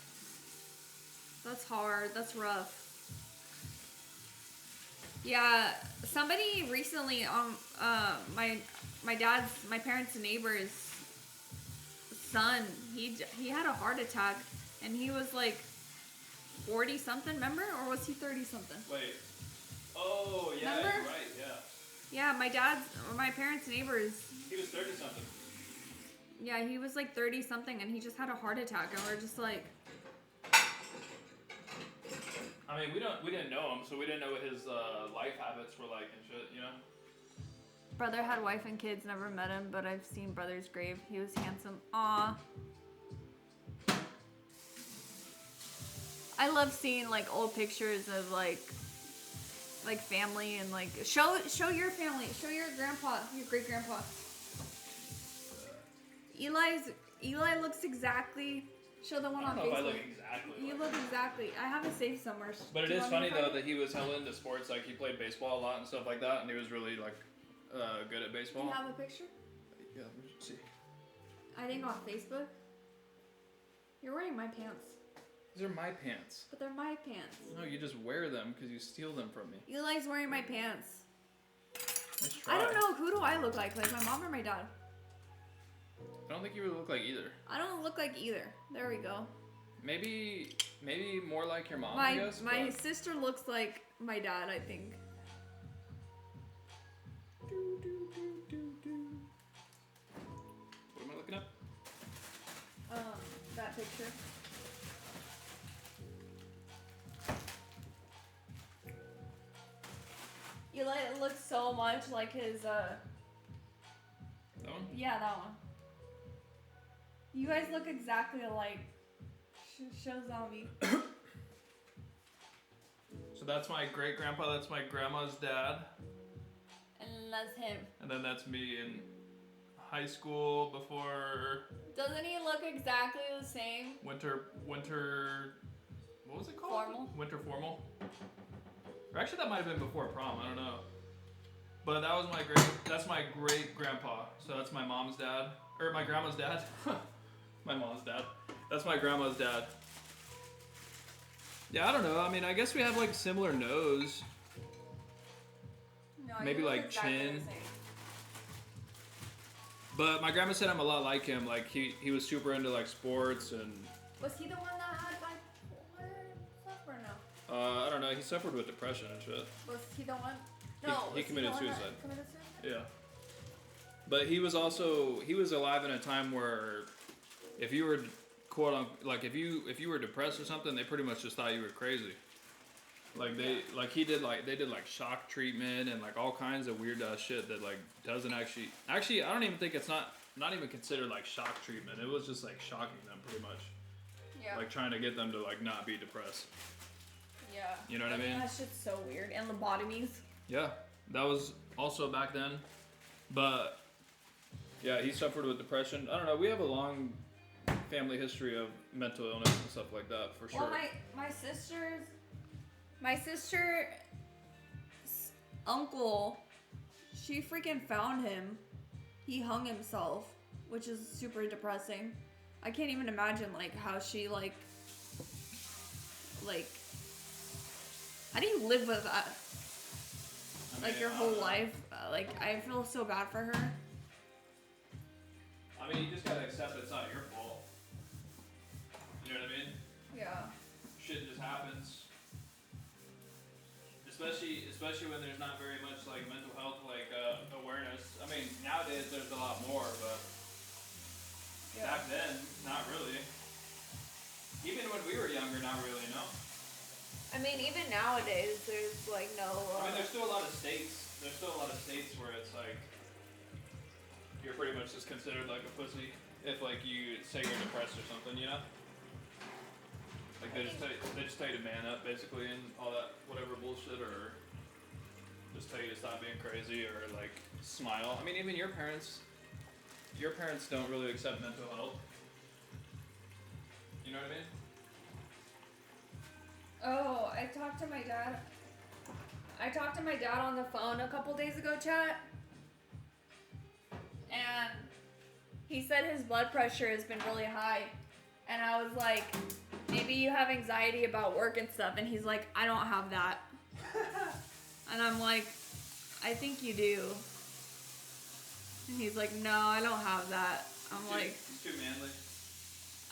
That's hard. That's rough. Yeah, somebody recently my parents' neighbor's son, he had a heart attack and he was like 40 something, remember? Or was he 30 something? Wait. Oh, yeah, Remember? you're right, yeah. Yeah, my parents' neighbors. He was 30 something. Yeah, he was like 30 something and he just had a heart attack and we're just like, I mean, we didn't know him, so we didn't know what his life habits were like and shit, you know? brother had wife and kids, never met him, but I've seen brother's grave. He was handsome. Aw. I love seeing like old pictures of like family and like show your family, show your grandpa, your great grandpa. Eli looks exactly. Show the one on I don't know Facebook. if I look exactly You like look exactly. I have it saved somewhere. But it Do you is want me funny to find though it? that he was hella into sports. Like he played baseball a lot and stuff like that, and he was really like good at Do baseball. you have a picture? Yeah, we should see. I think on Facebook. You're wearing my pants, These are my pants. but they're my pants. No, you just wear them because you steal them from me. Eli's wearing my pants. Nice try. I don't know. Who do I look like? Like my mom or my dad? I don't think you would look like either. I don't look like either. There we go. Maybe more like your mom. I guess, my but- sister looks like my dad, I think. What am I looking up? That picture. Eli looks so much like his That one? yeah, that one. You guys look exactly alike. Shows on me. So that's my great grandpa. That's my grandma's dad. And that's him. And then that's me in high school before Doesn't he look exactly the same? winter. What was it called? Formal. Winter formal. Or actually, that might have been before prom. I don't know. But that was that's my great grandpa. So that's my mom's dad, or my grandma's dad. My mom's dad. That's my grandma's dad. Yeah, I don't know. I mean, I guess we have like similar nose. No, Maybe you look like exactly chin. the same. But my grandma said I'm a lot like him. Like he was super into like sports and Was he the one that had bipolar stuff or no? I don't know. He suffered with depression and shit. Was he the one? He No, was committed the one that suicide. Committed suicide? Yeah. But he was alive in a time where if you were quote unquote like if you were depressed or something, they pretty much just thought you were crazy. Like they they did like shock treatment and like all kinds of weird shit that like doesn't actually I don't even think it's not even considered like shock treatment. It was just like shocking them pretty much. Yeah. Like trying to get them to like not be depressed. Yeah. You know what I mean? That shit's so weird. And lobotomies. Yeah. That was also back then. But yeah, he suffered with depression. I don't know, we have a long family history of mental illness and stuff like that for sure. Well, my sister's uncle, she freaking found him. He hung himself, which is super depressing. I can't even imagine like how she like how do you live with that? Like your whole life? Like I feel so bad for her. I mean, you just gotta accept it's not your fault. You know what I mean? Yeah. Shit just happens. Especially when there's not very much like mental health like awareness. I mean, nowadays there's a lot more, but back then, not really. Even when we were younger, not really, no. I mean, even nowadays, there's like no. I mean, there's still a lot of states. There's still a lot of states where it's like you're pretty much just considered like a pussy if like you say you're depressed or something, you know? Like they just tell you to man up basically and all that whatever bullshit, or just tell you to stop being crazy or like smile. I mean, even your parents don't really accept mental health. You know what I mean? Oh, I talked to my dad on the phone a couple days ago, chat. And he said his blood pressure has been really high. And I was like, maybe you have anxiety about work and stuff. And he's like, I don't have that. And I'm like, I think you do. And he's like, no, I don't have that. I'm like, it's too manly.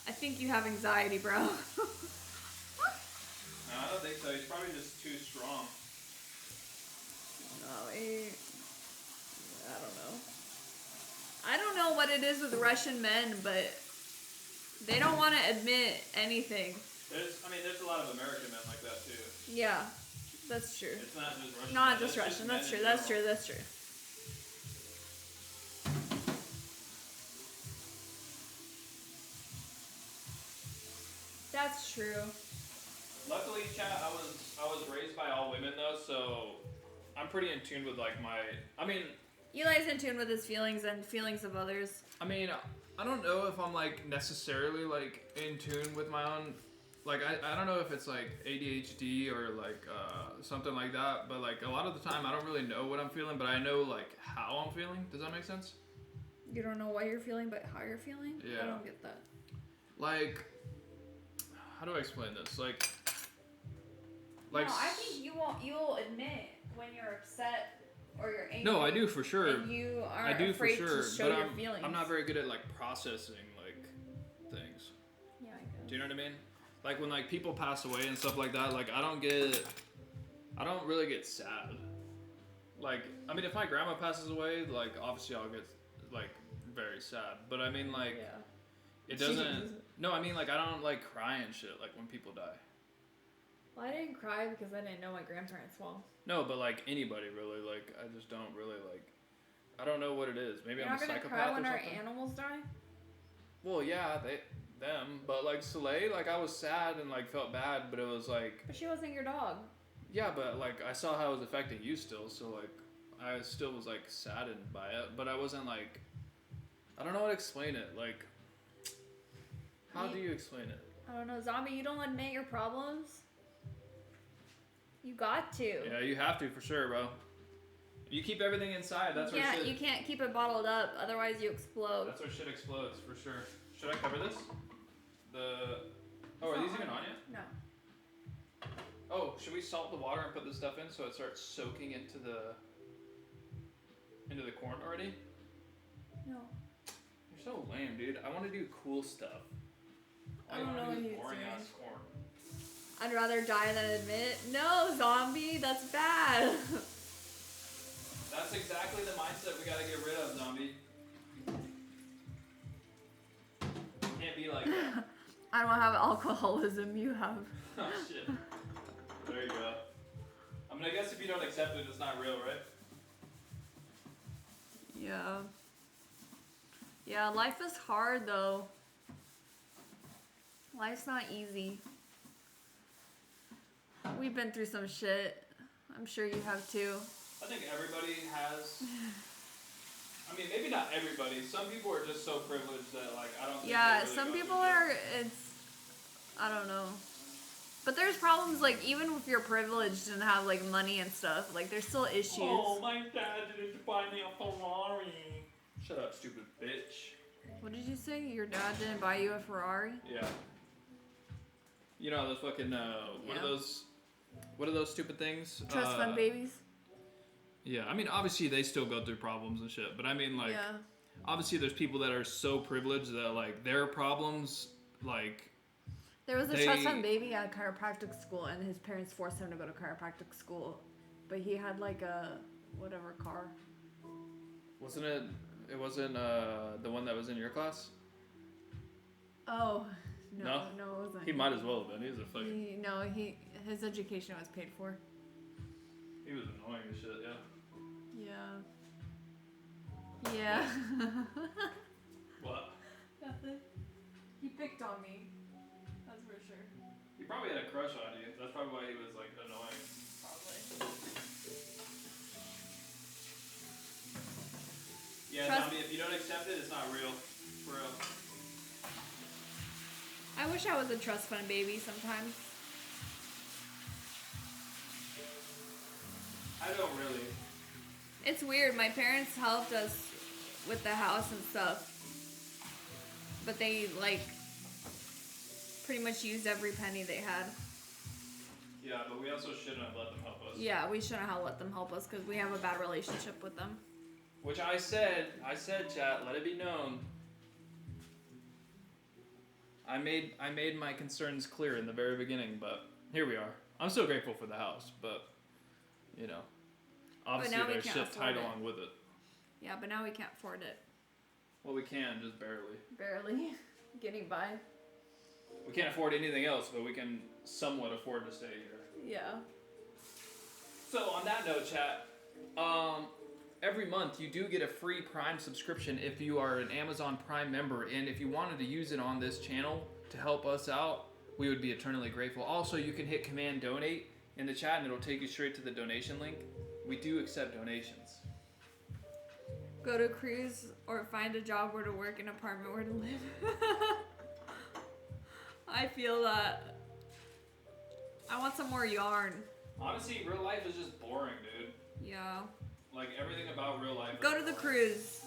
I think you have anxiety, bro. No, I don't think so. He's probably just too strong. No, I don't know. I don't know what it is with Russian men, but they don't want to admit anything. There's a lot of American men like that too. Yeah, that's true. It's not just Russian. Not just Russian. That's true. That's true. That's true. That's true. Luckily, chat, I was raised by all women though, so I'm pretty in tune with like my. I mean, Eli's in tune with his feelings and feelings of others. I mean, I don't know if I'm like necessarily like in tune with my own. Like I don't know if it's like ADHD or like something like that, but like a lot of the time I don't really know what I'm feeling, but I know like how I'm feeling. Does that make sense? You don't know what you're feeling, but how you're feeling? Yeah. I don't get that. Like, how do I explain this? Like No, I think you'll admit when you're upset or you're angry. No, I do for sure. And you aren't afraid to show your feelings. I'm not very good at like processing like things. Yeah, I guess. Do you know what I mean? Like when like people pass away and stuff like that, like I don't really get sad. Like, I mean, if my grandma passes away, like obviously I'll get like very sad. But I mean like, yeah. it doesn't. No, I mean like I don't like cry and shit like when people die. Well, I didn't cry because I didn't know my grandparents well. No, but like anybody really, like I just don't really like. I don't know what it is. Maybe I'm a psychopath or something. You're not gonna cry when our animals die? Well, yeah, them, but like Soleil, like I was sad and like felt bad, but it was like. But she wasn't your dog. Yeah, but like I saw how it was affecting you still, so like I still was like saddened by it, but I wasn't like. I don't know how to explain it. Like, how do you explain it? I don't know, Zombie. You don't admit your problems. You got to. Yeah, you have to for sure, bro. You keep everything inside. That's where shit. You can't keep it bottled up, otherwise you explode. That's where shit explodes for sure. Should I cover this? Are these even on yet? No. should we salt the water and put this stuff in so it starts soaking into the corn already? No. You're so lame, dude. I want to do cool stuff. I don't know want what to do he's boring doing. ass corn. I'd rather die than admit it. No, zombie, that's bad. That's exactly the mindset we gotta get rid of, zombie. Can't be like that. I don't have alcoholism, you have. Oh shit. There you go. I mean, I guess if you don't accept it, it's not real, right? Yeah. Yeah, life is hard though. Life's not easy. We've been through some shit. I'm sure you have too. I think everybody has. I mean, maybe not everybody. Some people are just so privileged that, like, I don't think Yeah, they really some go people through are, I don't know. But there's problems, like, even if you're privileged and have, like, money and stuff, like, there's still issues. Oh, my dad didn't buy me a Ferrari. Shut up, stupid bitch. What did you say? Your dad didn't buy you a Ferrari? Yeah. You know those fucking what are those stupid things? Trust fund babies? Yeah, I mean obviously they still go through problems and shit, but I mean like Yeah. obviously there's people that are so privileged that like their problems like There was a trust fund baby at chiropractic school, and his parents forced him to go to chiropractic school. But he had like a whatever car. wasn't it? It wasn't the one that was in your class. Oh, no, No? it wasn't. He might as well have been. He was a fucking. His education was paid for. He was annoying as shit. Yeah. Yeah. Yeah. What? Nothing. He picked on me. That's for sure. He probably had a crush on you. That's probably why he was like annoying. Probably. Yeah, Trust- zombie. If you don't accept it, it's not real. For real. I wish I was a trust fund baby sometimes. I don't really. It's weird. My parents helped us with the house and stuff. But they, like, pretty much used every penny they had. Yeah, but we also shouldn't have let them help us. Yeah, we shouldn't have let them help us because we have a bad relationship with them. Which I said, chat, let it be known. I made my concerns clear in the very beginning, but here we are. I'm still grateful for the house, but, you know, obviously now we there's can't shit afford tied it. along with it. Yeah, but now we can't afford it. Well, we can, just barely. Barely. Getting by. We can't afford anything else, but we can somewhat afford to stay here. Yeah. So on that note, chat, every month you do get a free Prime subscription if you are an Amazon Prime member, and if you wanted to use it on this channel to help us out, we would be eternally grateful. Also, you can hit Command Donate in the chat and it'll take you straight to the donation link. We do accept donations. Go to cruise or find a job where to work, an apartment where to live. I feel that. I want some more yarn. Honestly, real life is just boring, dude. Yeah. Like everything about real life. Go is to the boring. cruise.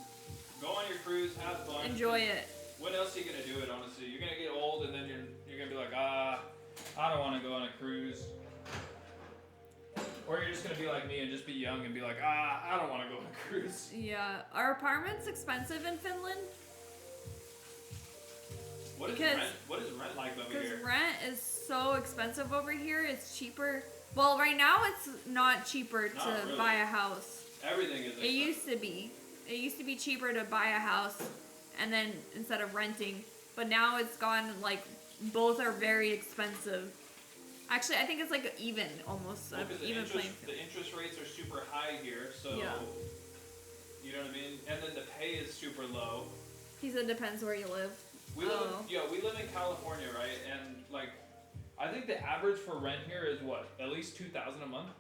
Go on your cruise, have fun. Enjoy it. What else are you gonna do it? Honestly, you're gonna get old, and then you're gonna be like, I don't want to go on a cruise. Or you're just gonna be like me and just be young and be like, I don't want to go on a cruise. Yeah. Are apartments expensive in Finland? What is Because- rent? What is rent like over Because here? rent is so expensive over here. It's cheaper. Well, right now it's not cheaper to Not really. buy a house. Everything is. It expensive. used to be. It used to be cheaper to buy a house and then instead of renting. But now it's gone like both are very expensive. Actually, I think it's like even almost Well, 'cause even playing field. the interest rates are super high here, so Yeah. you know what I mean. And then the pay is super low. He said depends where you live. We live in California, right? And like, I think the average for rent here is what? At least $2,000 a month.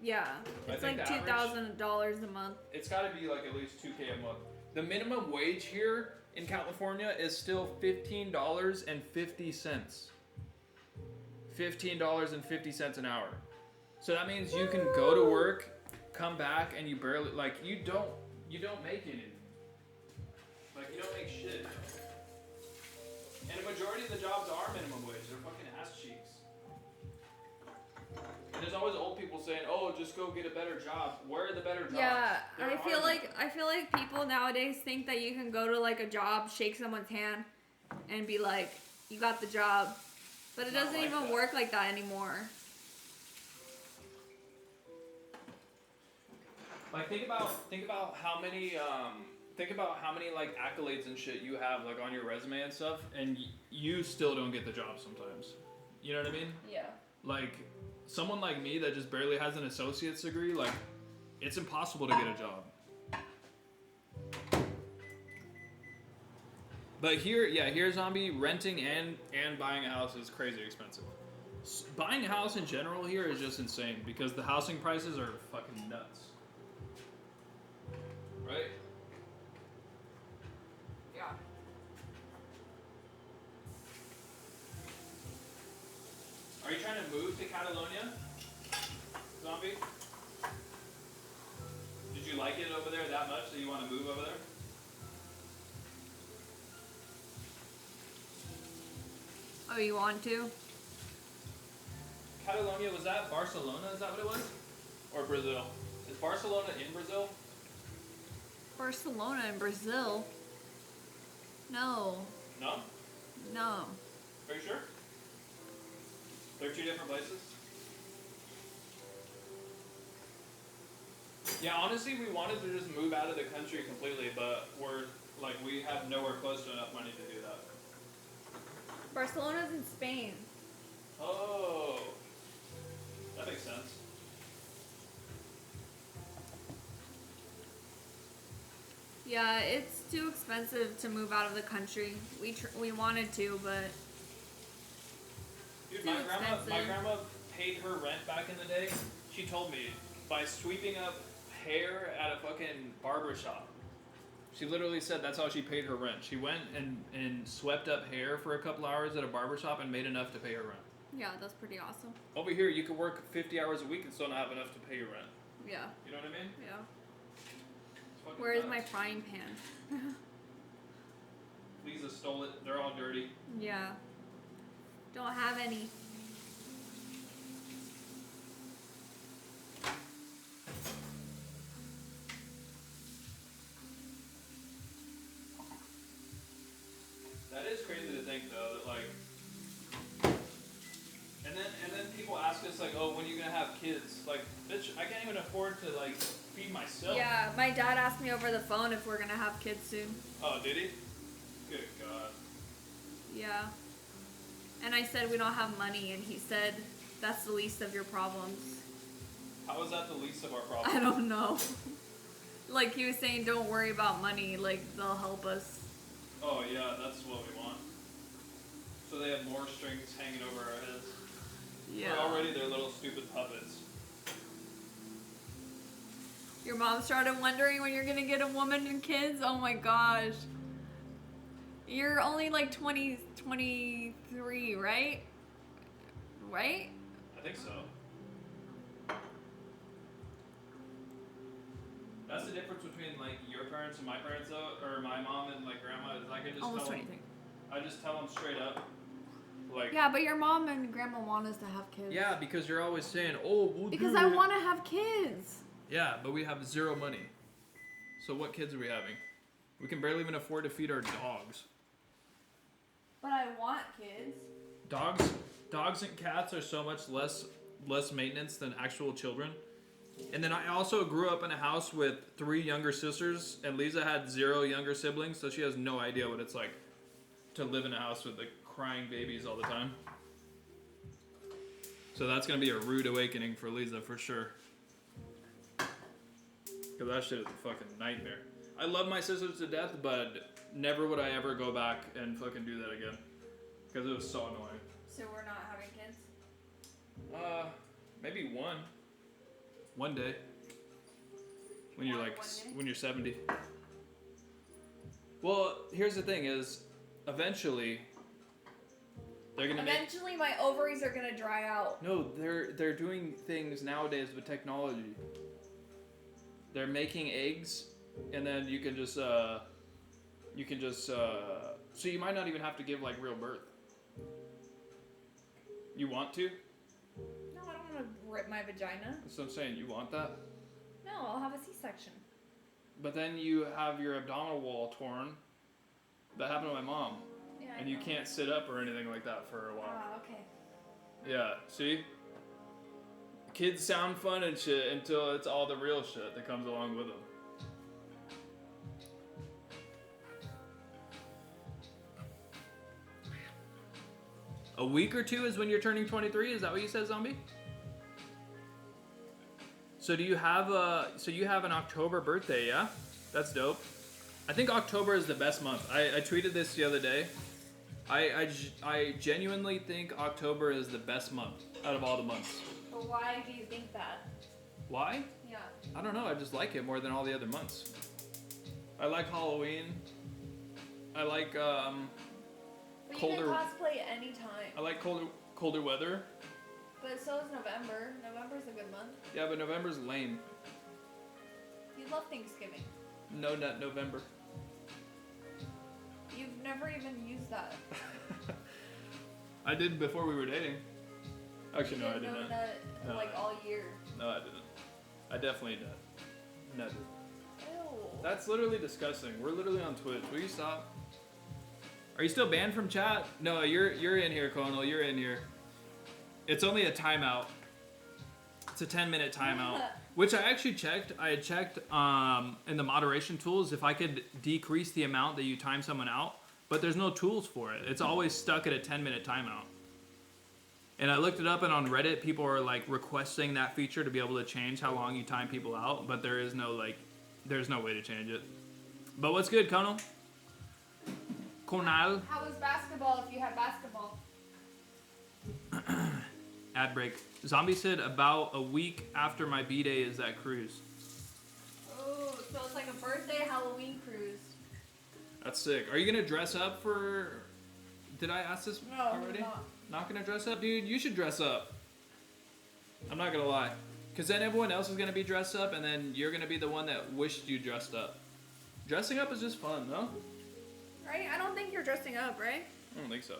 Yeah, I it's think like the average- $2,000 a month. It's got to be like at least $2K a month. The minimum wage here in California is still $15.50. $15.50 an hour. So that means you can go to work, come back, and you barely you don't make anything. Like you don't make shit. And the majority of the jobs are minimum wage. They're fucking ass cheeks. And there's always old people saying, "Oh, just go get a better job." Where are the better jobs? Yeah, There I feel aren't. like people nowadays think that you can go to like a job, shake someone's hand, and be like, "You got the job," but it Not doesn't like even that. work like that anymore. Like think about how many like accolades and shit you have like on your resume and stuff, and you still don't get the job sometimes. You know what I mean? Yeah. Like someone like me that just barely has an associate's degree, like it's impossible to get a job. But here zombie, renting and buying a house is crazy expensive. Buying a house in general here is just insane because the housing prices are fucking nuts. Right? Yeah. Are you trying to move to Catalonia, zombie? Did you like it over there that much that you want to move over there? Oh, you want to? Catalonia, was that Barcelona? Is that what it was? Or Brazil? Is Barcelona in Brazil? Barcelona in Brazil? No. No? No. Are you sure? They're two different places? Yeah, honestly, we wanted to just move out of the country completely, but we have nowhere close to enough money to do that. Barcelona's in Spain. Oh, that makes sense. Yeah, it's too expensive to move out of the country. We wanted to, but Dude, too my expensive. grandma paid her rent back in the day. She told me by sweeping up hair at a fucking barber shop. She literally said that's how she paid her rent. She went and swept up hair for a couple hours at a barber shop and made enough to pay her rent. yeah, that's pretty awesome. Over here, you could work 50 hours a week and still not have enough to pay your rent. Yeah, You know what I mean? yeah. It's fucking Where is nuts. my frying pan? Lisa stole it. They're all dirty. Yeah. Don't have any. That is crazy to think though that like and then people ask us like, oh, when are you gonna have kids? Like, bitch, I can't even afford to like feed myself. Yeah, my dad asked me over the phone if we're gonna have kids soon. Oh, did he? Good God. Yeah. And I said we don't have money, and he said that's the least of your problems. How is that the least of our problems? I don't know. Like he was saying, don't worry about money. Like they'll help us. Oh yeah, that's what we want. So they have more strings hanging over our heads. Yeah. We're already their little stupid puppets. Your mom started wondering when you're gonna get a woman and kids. Oh my gosh. You're only like 23, right? Right? I think so. That's the difference between like your parents and my parents though, or my mom and like grandma, is I can just Almost tell them, 23. I just tell them straight up. Like, Yeah, but your mom and grandma want us to have kids. Yeah, because you're always saying, "Oh, we'll Because do I it." want to have kids. Yeah, but we have zero money. So what kids are we having? We can barely even afford to feed our dogs. But I want kids. Dogs and cats are so much less maintenance than actual children. And then I also grew up in a house with 3 younger sisters, and Lisa had 0 younger siblings, so she has no idea what it's like to live in a house with like crying babies all the time. So that's gonna be a rude awakening for Lisa for sure. Cause that shit is a fucking nightmare. I love my sisters to death, but never would I ever go back and fucking do that again. Cause it was so annoying. So we're not having kids? Maybe one. One day. When you're like, One day? when you're 70. Well, here's the thing is, eventually, they're gonna make... Eventually my ovaries are gonna dry out. No, they're doing things nowadays with technology. They're making eggs, and then you can just, so you might not even have to give like real birth. You want to? No, I don't want to rip my vagina. That's what I'm saying. You want that? No, I'll have a C-section. But then you have your abdominal wall torn. That happened to my mom. Yeah, I And you know. can't sit up or anything like that for a while. Ah, okay. Yeah, see? Kids sound fun and shit until it's all the real shit that comes along with them. A week or two is when you're turning 23? Is that what you said, Zombie? So do you have you have an October birthday, yeah? That's dope. I think October is the best month. I tweeted this the other day. I genuinely think October is the best month out of all the months. But why do you think that? Why? Yeah. I don't know. I just like it more than all the other months. I like Halloween. I like But colder. you can cosplay anytime. I like colder weather. But so is November. November's a good month. Yeah, but November's lame. You love Thanksgiving. No nut November. You've never even used that. I did before we were dating. Actually, no, I You didn't didn't. know that No, like all year. No, I didn't. I definitely nutted. Ew. That's literally disgusting. We're literally on Twitch. Will you stop? Are you still banned from chat? No, you're in here, Conal. You're in here. It's only a timeout. It's a 10-minute timeout, which I actually checked. I had checked in the moderation tools if I could decrease the amount that you time someone out, but there's no tools for it. It's always stuck at a 10-minute timeout. And I looked it up, and on Reddit, people are like requesting that feature to be able to change how long you time people out, but there is no there's no way to change it. But what's good, Conal? Conal? How was basketball if you had basketball? Ad break. Zombie said about a week after my B-day is that cruise. Oh, so it's like a birthday Halloween cruise. That's sick. Are you gonna dress up for? Did I ask this No, already? Not gonna dress up, dude. You should dress up. I'm not gonna lie, cause then everyone else is gonna be dressed up, and then you're gonna be the one that wished you dressed up. Dressing up is just fun, no? Right? I don't think you're dressing up, right? I don't think so.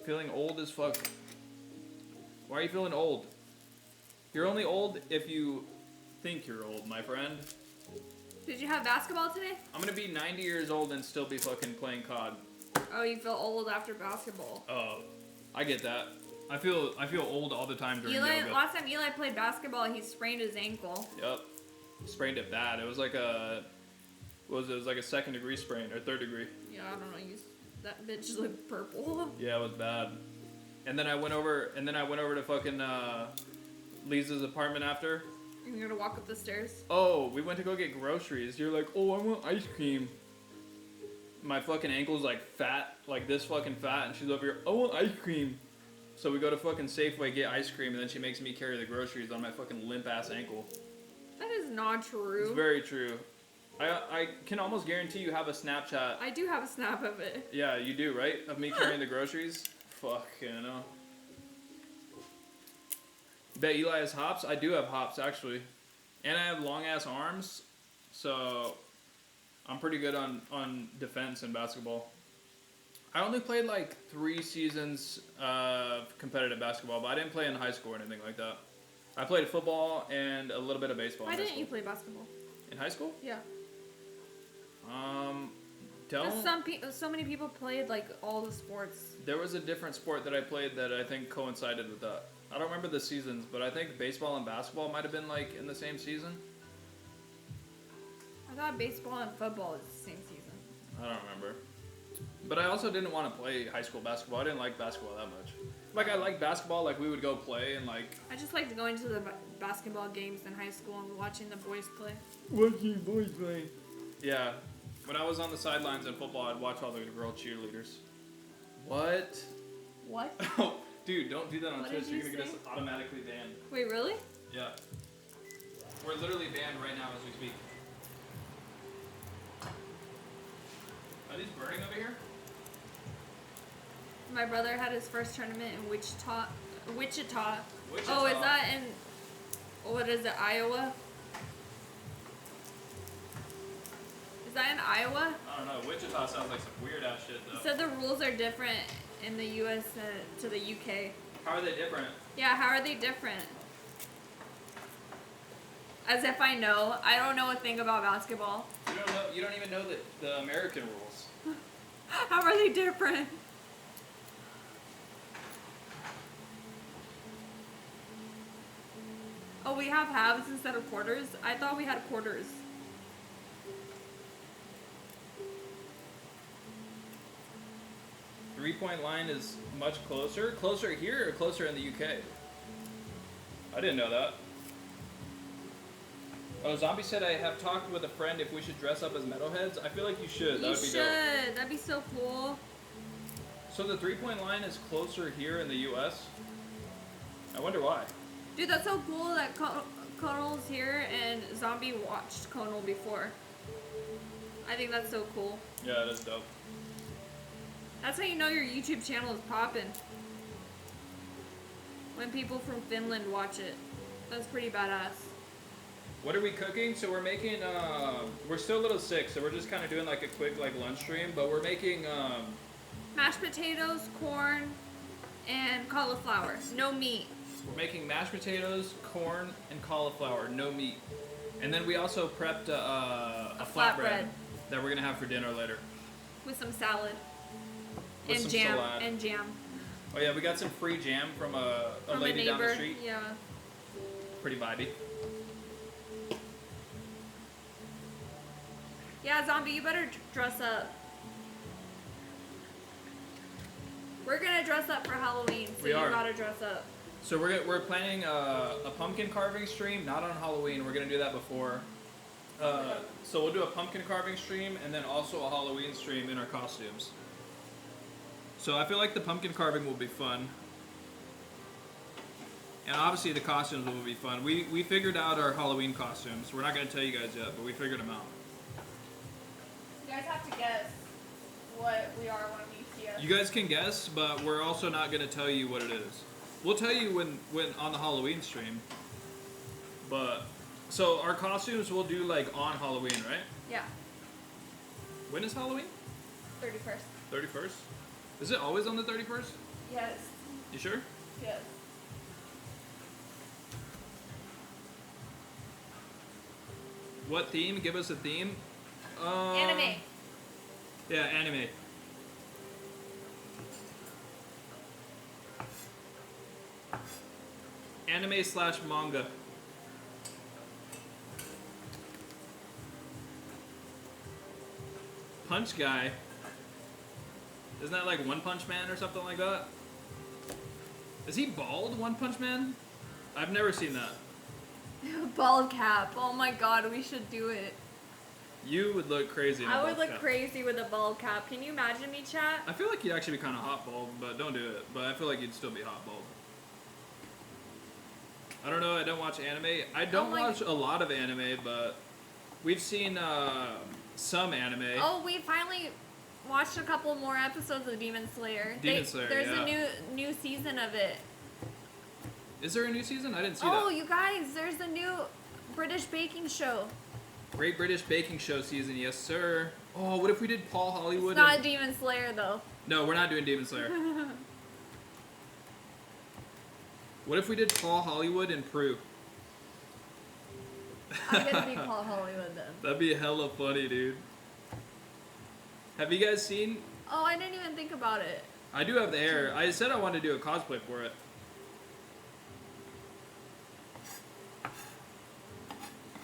Feeling old as fuck. Why are you feeling old? You're only old if you think you're old, my friend. Did you have basketball today? I'm gonna be 90 years old and still be fucking playing COD. Oh, you feel old after basketball. Oh, I get that. I feel old all the time during Eli, yoga. last time Eli played basketball, he sprained his ankle. Yep. Sprained it bad. It was like a, what was it? It was like a 2nd degree sprain or 3rd degree. Yeah, I don't know. That bitch looked purple. Yeah, it was bad. And then I went over to fucking Lisa's apartment after. You're gonna walk up the stairs. Oh, we went to go get groceries. You're like, oh, I want ice cream. My fucking ankle's like fat, like this fucking fat, and she's over here, I want ice cream. So we go to fucking Safeway, get ice cream, and then she makes me carry the groceries on my fucking limp ass ankle. That is not true. It's very true. I can almost guarantee you have a Snapchat. I do have a snap of it. Yeah, you do, right? Of me carrying the groceries? Fuck, you know. Bet Eli has hops? I do have hops, actually. And I have long ass arms, so I'm pretty good on defense in basketball. I only played like 3 seasons of competitive basketball, but I didn't play in high school or anything like that. I played football and a little bit of baseball. Why in high didn't you school. play basketball? In high school? Yeah. Don't. So many people played like all the sports. There was a different sport that I played that I think coincided with that. I don't remember the seasons, but I think baseball and basketball might have been like in the same season. I thought baseball and football was the same season. I don't remember. But I also didn't want to play high school basketball. I didn't like basketball that much. Like I liked basketball, like we would go play and like. I just liked going to the basketball games in high school and watching the boys play. Watching boys play. Yeah. When I was on the sidelines in football, I'd watch all the girl cheerleaders. What? What? Oh, dude, don't do that on What Twitch. did You're you gonna get say? us automatically banned. Wait, really? Yeah. We're literally banned right now as we speak. Are these burning over here? My brother had his first tournament in Wichita. Wichita. Oh, is that in, what is it, Iowa? Is that in Iowa? I don't know. Wichita sounds like some weird ass shit He though. said the rules are different in the U.S. To the U.K. How are they different? Yeah, how are they different? As if I know. I don't know a thing about basketball. You don't know. You don't even know the American rules. How are they different? Oh, we have halves instead of quarters? I thought we had quarters. Three-point line is much closer. Closer here or closer in the UK? I didn't know that. Oh, Zombie said I have talked with a friend if we should dress up as metalheads. I feel like you should. That You would be should. dope. That'd be so cool. So the three-point line is closer here in the US? I wonder why. Dude, that's so cool that Conal's here and Zombie watched Conal before. I think that's so cool. Yeah, it is dope. That's how you know your YouTube channel is popping. When people from Finland watch it. That's pretty badass. What are we cooking? So we're making, we're still a little sick, so we're just kind of doing like a quick like lunch stream, but we're making, Mashed potatoes, corn, and cauliflower. No meat. we're making mashed potatoes, corn, and cauliflower, no meat. And then we also prepped a flatbread that we're gonna have for dinner later. With some salad. With And some jam. salad. And jam. Oh yeah, we got some free jam from a From lady a down the neighbor. street. Yeah. Pretty vibey. Yeah, Zombie, you better dress up. We're gonna dress up for Halloween, so We you are. gotta dress up. So we're planning a pumpkin carving stream, not on Halloween. We're gonna do that before. So we'll do a pumpkin carving stream and then also a Halloween stream in our costumes. So I feel like the pumpkin carving will be fun. And obviously the costumes will be fun. We figured out our Halloween costumes. We're not gonna tell you guys yet, but we figured them out. You guys have to guess what we are when we see us. You guys can guess, but we're also not gonna tell you what it is. We'll tell you when on the Halloween stream. But so our costumes we'll do like on Halloween, right? Yeah, When is Halloween? 31st. 31st? Is it always on the 31st? Yes. You sure? Yes. What theme? Give us a theme. Anime. Yeah, anime. Anime slash manga. Punch Guy. Isn't that like One Punch Man or something like that? Is he bald, One Punch Man? I've never seen that. Bald cap. Oh my god, we should do it. You would look crazy in a I would bald look cap. crazy with a bald cap. Can you imagine me, chat? I feel like you'd actually be kind of hot bald, but don't do it. But I feel like you'd still be hot bald. I don't know. I don't watch anime. I don't my- watch a lot of anime, but we've seen some anime. Oh, we finally watched a couple more episodes of Demon Slayer. Demon Slayer, There's yeah. a new season of it. Is there a new season? I didn't see Oh, that. you guys, there's a new British baking show. Great British Baking Show season, yes sir. Oh, what if we did Paul Hollywood? It's not and- Demon Slayer though. No, we're not doing Demon Slayer. What if we did Paul Hollywood and Prue? I'm gonna be Paul Hollywood then. That'd be hella funny, dude. Have you guys seen? Oh, I didn't even think about it. I do have the hair. I said I wanted to do a cosplay for it.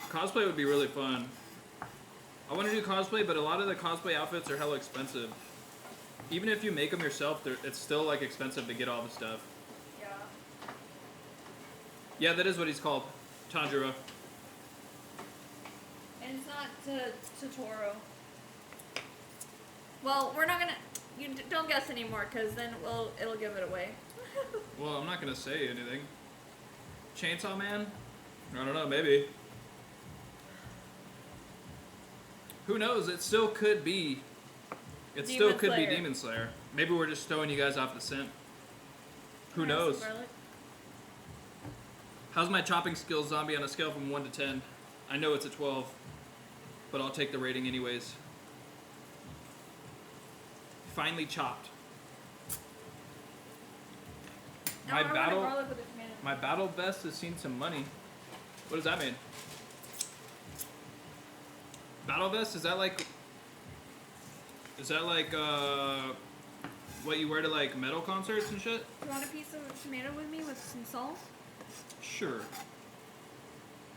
Cosplay would be really fun. I want to do cosplay, but a lot of the cosplay outfits are hella expensive. Even if you make them yourself, it's still like expensive to get all the stuff. Yeah. Yeah, that is what he's called, Tanjiro. And it's not Totoro. Well, we're not gonna. You don't guess anymore, cause then it'll give it away. Well, I'm not gonna say anything. Chainsaw Man? I don't know, maybe. Who knows? It still could be. It still Demon could Slayer. be Demon Slayer. Maybe we're just throwing you guys off the scent. Who Can I have knows? some garlic? How's my chopping skills, Zombie, on a scale from 1 to 10? I know it's a 12, but I'll take the rating anyways. Finely chopped. My I want a battle, garlic with a tomato. my battle vest has seen some money. What does that mean? Battle vest? Is that like what you wear to like metal concerts and shit? You want a piece of tomato with me with some salt? Sure.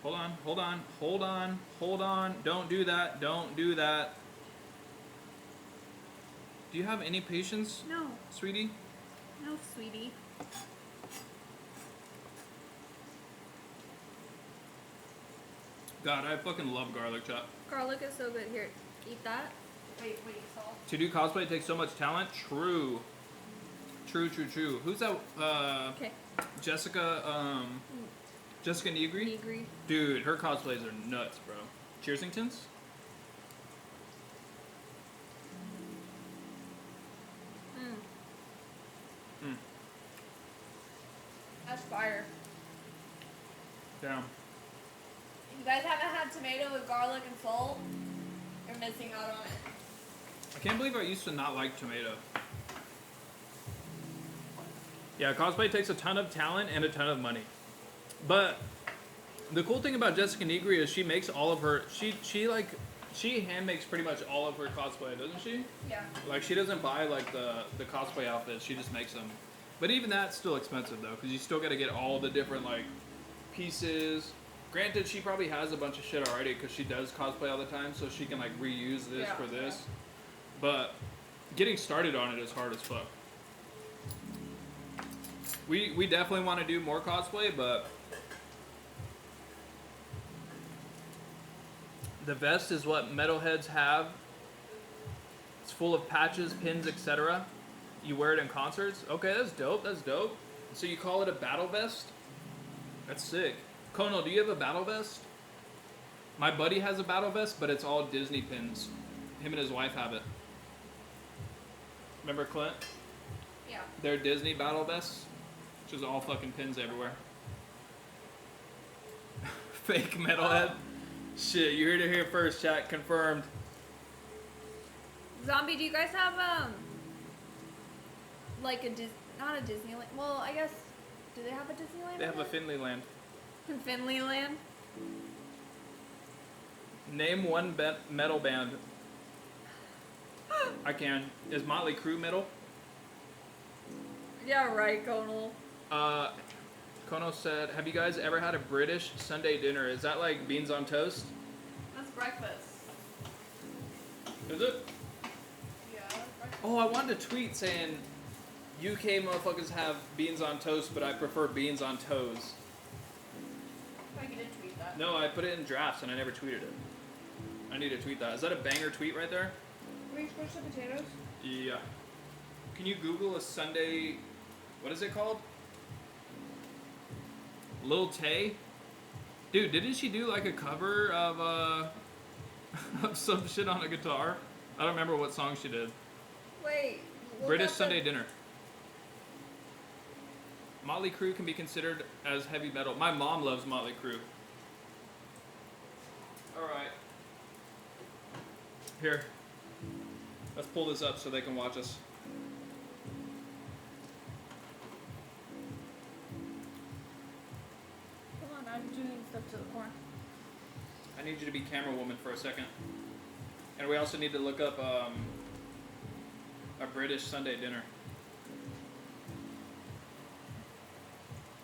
Hold on, hold on, hold on, hold on. Don't do that. Don't do that. Do you have any patience, No. sweetie? No, sweetie. God, I fucking love garlic chop. Garlic is so good. Here, eat that. Wait, salt. To do cosplay takes so much talent. True. True, true, true. Who's that? Okay. Jessica, Jessica Negri? Negri. Dude, her cosplays are nuts, bro. Cheersingtons? That's fire. Damn. If you guys haven't had tomato with garlic and salt, you're missing out on it. I can't believe I used to not like tomato. Yeah, cosplay takes a ton of talent and a ton of money. But the cool thing about Jessica Negri is she makes all of her she hand makes pretty much all of her cosplay, doesn't she? Yeah. Like she doesn't buy like the cosplay outfits, she just makes them. But even that's still expensive though, because you still got to get all the different like pieces. Granted, she probably has a bunch of shit already because she does cosplay all the time, so she can like reuse this for this. But getting started on it is hard as fuck. We definitely want to do more cosplay, but the vest is what metalheads have. It's full of patches, pins, etc. You wear it in concerts. Okay, that's dope. That's dope. So you call it a battle vest? That's sick. Kono, do you have a battle vest? My buddy has a battle vest, but it's all Disney pins. Him and his wife have it. Remember Clint? Yeah. Their Disney battle vests? Which is all fucking pins everywhere. Fake metalhead. Shit, you heard it here first, chat. Confirmed. Zombie, do you guys have like a not a Disneyland? Well, I guess do they have a Disneyland? They have a Finley land. in Finleyland. Name one metal band. I can. Is Motley Crue metal? Yeah, right, Conal. Kono said, have you guys ever had a British Sunday dinner? Is that like beans on toast? That's breakfast. Is it? Yeah, that's breakfast. Oh, I wanted to tweet saying UK motherfuckers have beans on toast, but I prefer beans on toes. I didn't tweet that. No, I put it in drafts and I never tweeted it. I need to tweet that. Is that a banger tweet right there? Can we switch the potatoes? Yeah. Can you Google a Sunday, what is it called? Lil Tay? Dude, didn't she do like a cover of of some shit on a guitar? I don't remember what song she did. Wait. British Sunday Dinner. Motley Crue can be considered as heavy metal. My mom loves Motley Crue. Alright. Here. Let's pull this up so they can watch us. Hold on, I'm doing stuff to the corn. I need you to be camera woman for a second. And we also need to look up a British Sunday Dinner.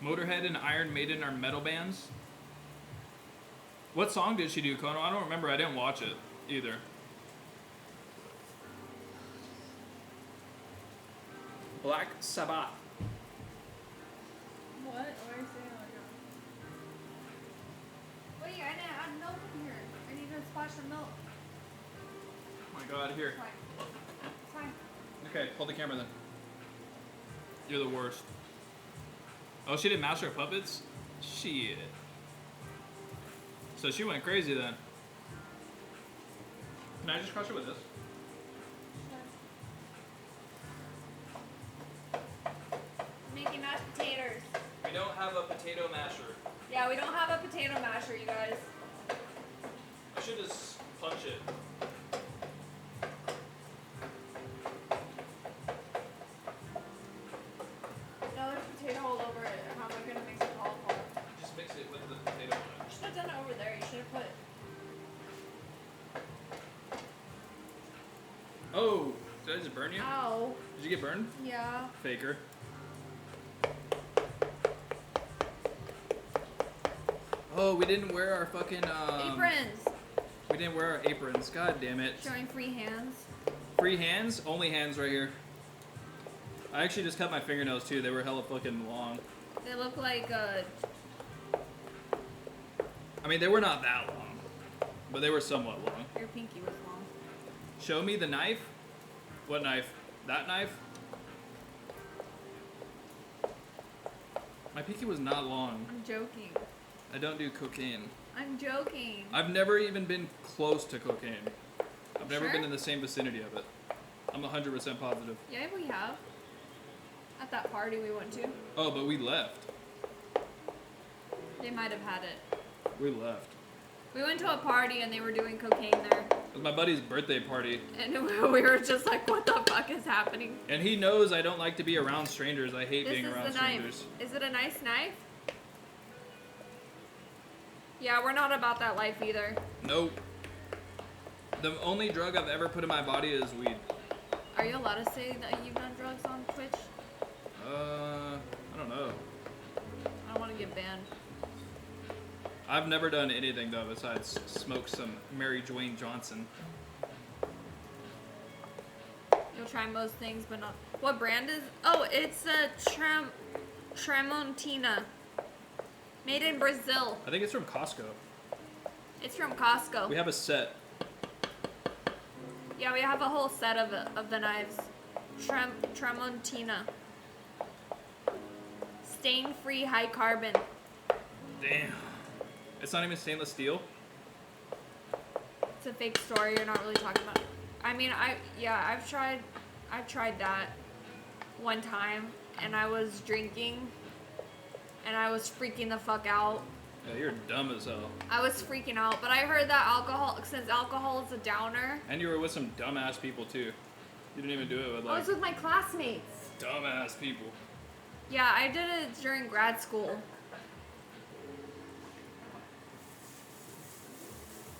Motorhead and Iron Maiden are metal bands. What song did she do, Kono? I don't remember. I didn't watch it either. Black Sabbath. What? Why are you saying like that? Wait, I didn't add milk in here. I need to splash some milk. Oh my god, here. It's fine. It's fine. Okay, hold the camera then. You're the worst. Oh, she did Master of Puppets? Shit. So she went crazy then. Can I just crush it with this? Making mashed potatoes. We don't have a potato masher. Yeah, we don't have a potato masher, you guys. I should just punch it. Another potato hole Oh, did I just burn you? Ow. Did you get burned? Yeah. Faker. Oh, we didn't wear our fucking Aprons. We didn't wear our aprons. God damn it. Showing free hands. Free hands? Only hands right here. I actually just cut my fingernails too. They were hella fucking long. They look like I mean, they were not that long, but they were somewhat long. your pinky was long. Show me the knife. What knife? That knife? My pinky was not long. I'm joking. I don't do cocaine. I'm joking. I've never even been close to cocaine. I've never Sure? been in the same vicinity of it. I'm 100% positive. Yeah, we have. At that party we went to. Oh, but we left. They might have had it. We left. We went to a party and they were doing cocaine there. It was my buddy's birthday party, And we were just like, what the fuck is happening? and he knows I don't like to be around strangers. I hate This being is around the strangers. knife. Is it a nice knife? Yeah, we're not about that life either. Nope. The only drug I've ever put in my body is weed. Are you allowed to say that you've done drugs on Twitch? I don't know. I don't want to get banned. I've never done anything though besides smoke some Mary Dwayne Johnson. You'll try most things, but not. What brand is? Oh, it's a Tramontina. Made in Brazil. I think it's from Costco. It's from Costco. We have a set. Yeah, we have a whole set of the knives. Tramontina. Stain-free, high carbon. Damn. It's not even stainless steel. It's a fake story. You're not really talking about. I mean, I've tried that one time, and I was drinking, and I was freaking the fuck out. Yeah, you're dumb as hell. I was freaking out, but I heard that since alcohol is a downer. And you were with some dumbass people too. You didn't even do it with I like was with my classmates. dumbass people. Yeah, I did it during grad school.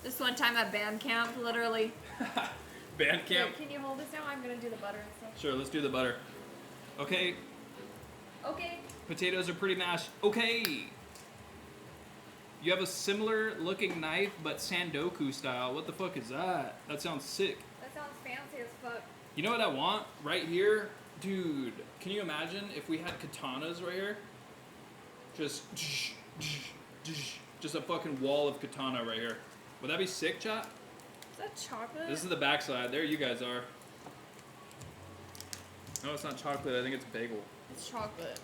This one time at band camp, literally. Band Here, camp. can you hold this now? I'm gonna do the butter and stuff. Sure, let's do the butter. Okay, Okay. potatoes are pretty mashed. Okay. You have a similar looking knife, but Sandoku style. What the fuck is that? That sounds sick. That sounds fancy as fuck. You know what I want? Right here? Dude, can you imagine if we had katanas right here? Just a fucking wall of katana right here. Would that be sick, chat? Is that chocolate? This is the backside. There you guys are. No, it's not chocolate. I think it's bagel. It's chocolate.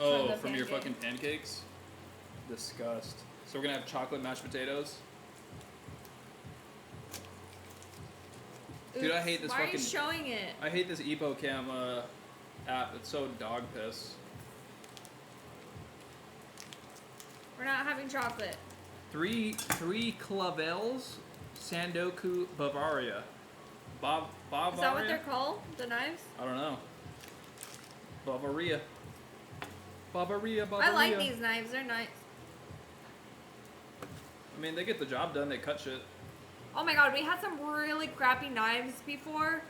Oh, the from your pancake. fucking pancakes? Disgust. So we're gonna have chocolate mashed potatoes? Dude, I hate this Why fucking... are you showing it? I hate this EpoCam app. It's so dog piss. We're not having chocolate. Three clavels, Sandoku, Bavaria. Bavaria? Is that what they're called? The knives? I don't know. Bavaria. Bavaria. I like these knives. They're nice. I mean, they get the job done. They cut shit. Oh my god, we had some really crappy knives before.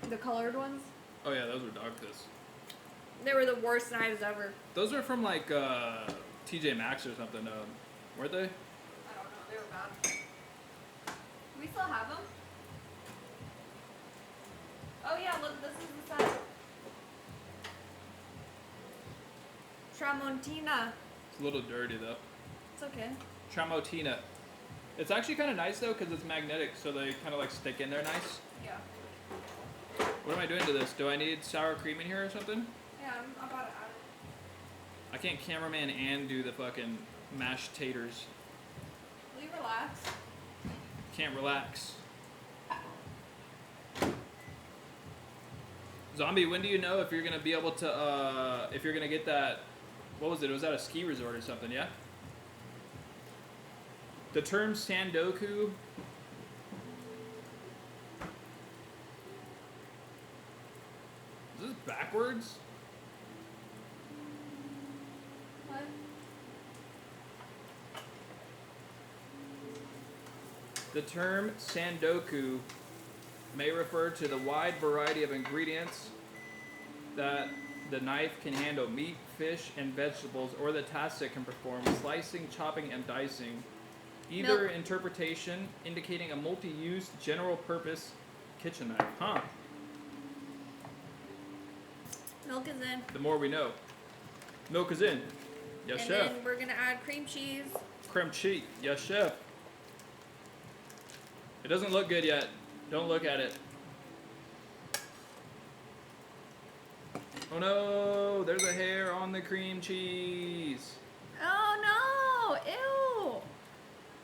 The colored ones. Oh yeah, those were dog piss. They were the worst knives ever. Those are from like TJ Maxx or something, weren't they? I don't know. They were bad. We still have them? Oh yeah, look, this is the set. Tramontina. It's a little dirty though. It's okay. Tramontina. It's actually kind of nice though because it's magnetic, so they kind of like stick in there nice. Yeah. What am I doing to this? Do I need sour cream in here or something? Yeah, I'm about to add it. I can't cameraman and do the fucking mashed taters. Will you relax? Can't relax. Zombie, when do you know if you're gonna be able to, if you're gonna get that, what was it? Was that a ski resort or something, yeah? The term Sandoku. Is this backwards? What? The term Sandoku may refer to the wide variety of ingredients that the knife can handle: meat, fish, and vegetables, or the tasks it can perform: slicing, chopping, and dicing. Either Milk. interpretation indicating a multi-use, general-purpose kitchen knife. Huh. Milk is in. The more we know. Milk is in. Yes, And chef. then we're gonna add cream cheese. Creme cheese. Yes, chef. It doesn't look good yet. Don't look at it. Oh no, there's a hair on the cream cheese. Oh no! Ew!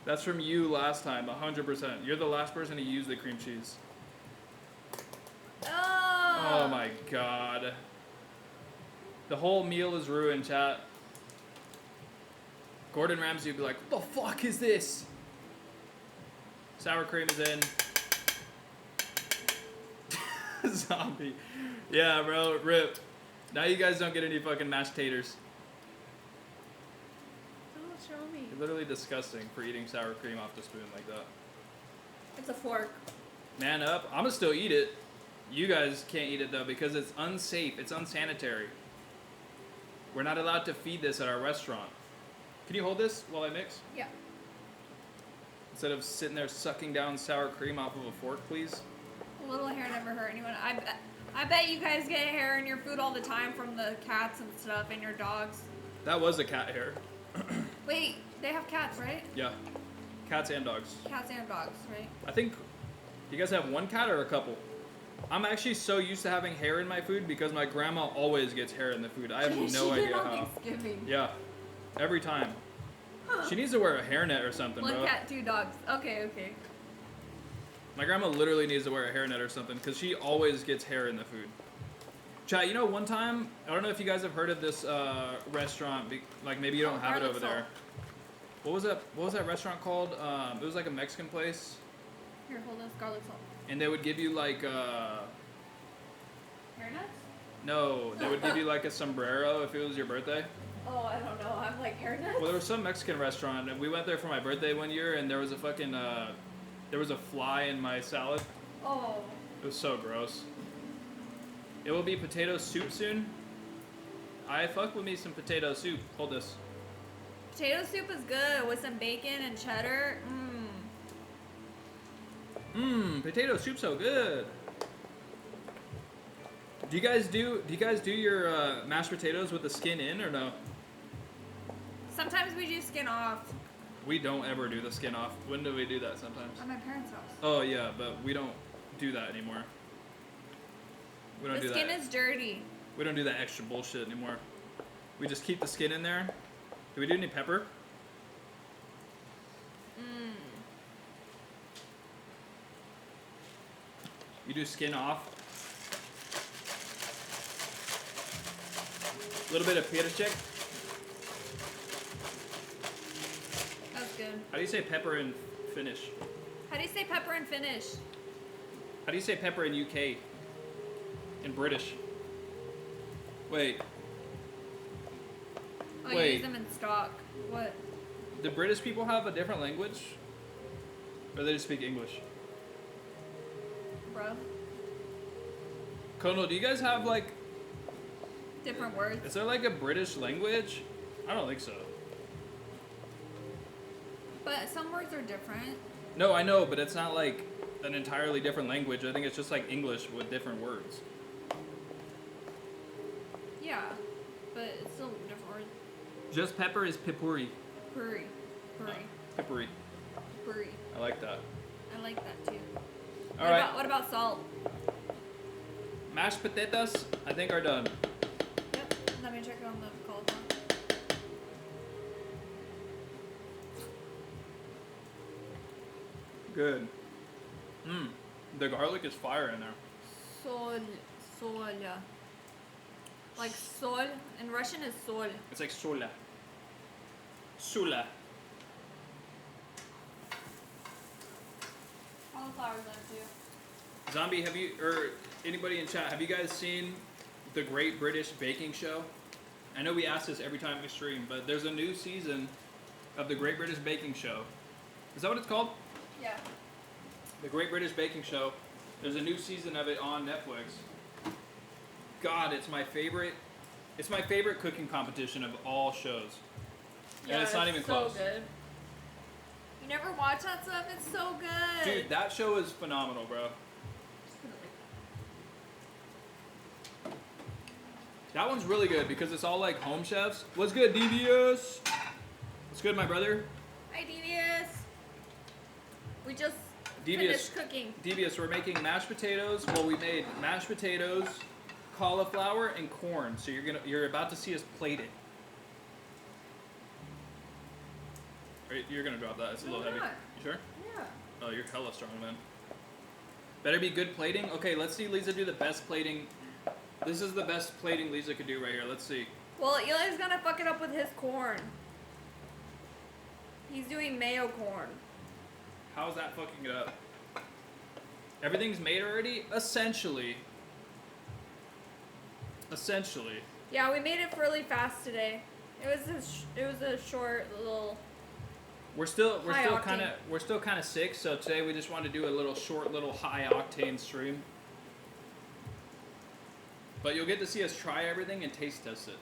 That's from you last time, 100%. You're the last person to use the cream cheese. Oh! Oh my god. The whole meal is ruined, chat. Gordon Ramsay would be like, what the fuck is this? Sour cream is in. Zombie. Yeah, bro, rip. Now you guys don't get any fucking mashed taters. Don't show me. You're literally disgusting for eating sour cream off the spoon like that. It's a fork. Man up. I'm gonna still eat it. You guys can't eat it though because it's unsafe. It's unsanitary. We're not allowed to feed this at our restaurant. Can you hold this while I mix? Yeah. Instead of sitting there sucking down sour cream off of a fork, please. A little hair never hurt anyone. I bet you guys get hair in your food all the time from the cats and stuff and your dogs. That was a cat hair. Wait, they have cats, right? Yeah. Cats and dogs. Cats and dogs, right? I think, you guys have one cat or a couple? I'm actually so used to having hair in my food because my grandma always gets hair in the food. I have no She did idea on how. Thanksgiving. Yeah. Every time. She needs to wear a hairnet or something, One bro. cat, two dogs. Okay, okay. My grandma literally needs to wear a hairnet or something because she always gets hair in the food. Chat, you know, one time, I don't know if you guys have heard of this restaurant, like maybe you don't have it garlic over there. salt. What was that restaurant called? It was like a Mexican place, Here, hold this garlic salt. and they would give you like Hair nuts? no, they would give you like a sombrero if it was your birthday. Oh, I don't know. I'm like hair nuts. Well, there was some Mexican restaurant, and we went there for my birthday one year, and there was a fucking there was a fly in my salad. Oh. It was so gross. It will be potato soup soon. I fuck with me some potato soup. Hold this. Potato soup is good with some bacon and cheddar. Potato soup so good. Do you guys do your mashed potatoes with the skin in or no? Sometimes we do skin off. We don't ever do the skin off. When do we do that sometimes? At my parents' house. Oh yeah, but we don't do that anymore. We don't The do skin that. is dirty. We don't do that extra bullshit anymore. We just keep the skin in there. Do we do any pepper? You do skin off. A little bit of pita chick. That's good. How do you say pepper in Finnish? How do you say pepper in Finnish? How do you say pepper in UK? In British? Wait, Oh, you Wait. use them in stock. What? do British people have a different language? Or they just speak English? Bro? Kono, do you guys have like, Different words. is there like a British language? I don't think so. But some words are different. No, I know, but it's not like an entirely different language. I think it's just like English with different words. Yeah. But it's still different words. Just pepper is pipuri. Puri. Puri. Pipuri. Puri. I like that. I like that too. All right. What about salt? Mashed potatoes, I think are done. Yep. Let me check on the cauliflower. Good. The garlic is fire in there. Sol. Like sol. In Russian is sol. It's like sola. Sula. Cauliflower's in too. Zombie, have you, or anybody in chat, have you guys seen the Great British Baking Show? I know we ask this every time we stream, but there's a new season of the Great British Baking Show. Is that what it's called? Yeah. The Great British Baking Show. There's a new season of it on Netflix. God, it's my favorite. It's my favorite cooking competition of all shows. Yeah, And it's not even close. So good. You never watch that stuff? It's so good. Dude, that show is phenomenal, bro. That one's really good because it's all like home chefs. What's good, Devious? What's good, my brother? Hi, Devious. We just Devious, finished cooking. Devious, we're making mashed potatoes. Well, we made mashed potatoes, cauliflower, and corn. So you're about to see us plate it. Right, you're gonna drop that. It's a little heavy. Not. You sure? Yeah. Oh, you're hella strong, man. Better be good plating. Okay, let's see Lisa do the best plating. This is the best plating Lisa could do right here. Let's see. Well, Eli's gonna fuck it up with his corn. He's doing mayo corn. How's that fucking it up? Everything's made already? Essentially. Essentially. Yeah, we made it really fast today. It was a short little. We're still High kind of sick, so today we just wanted to do a little short, little high octane stream. But you'll get to see us try everything and taste test it.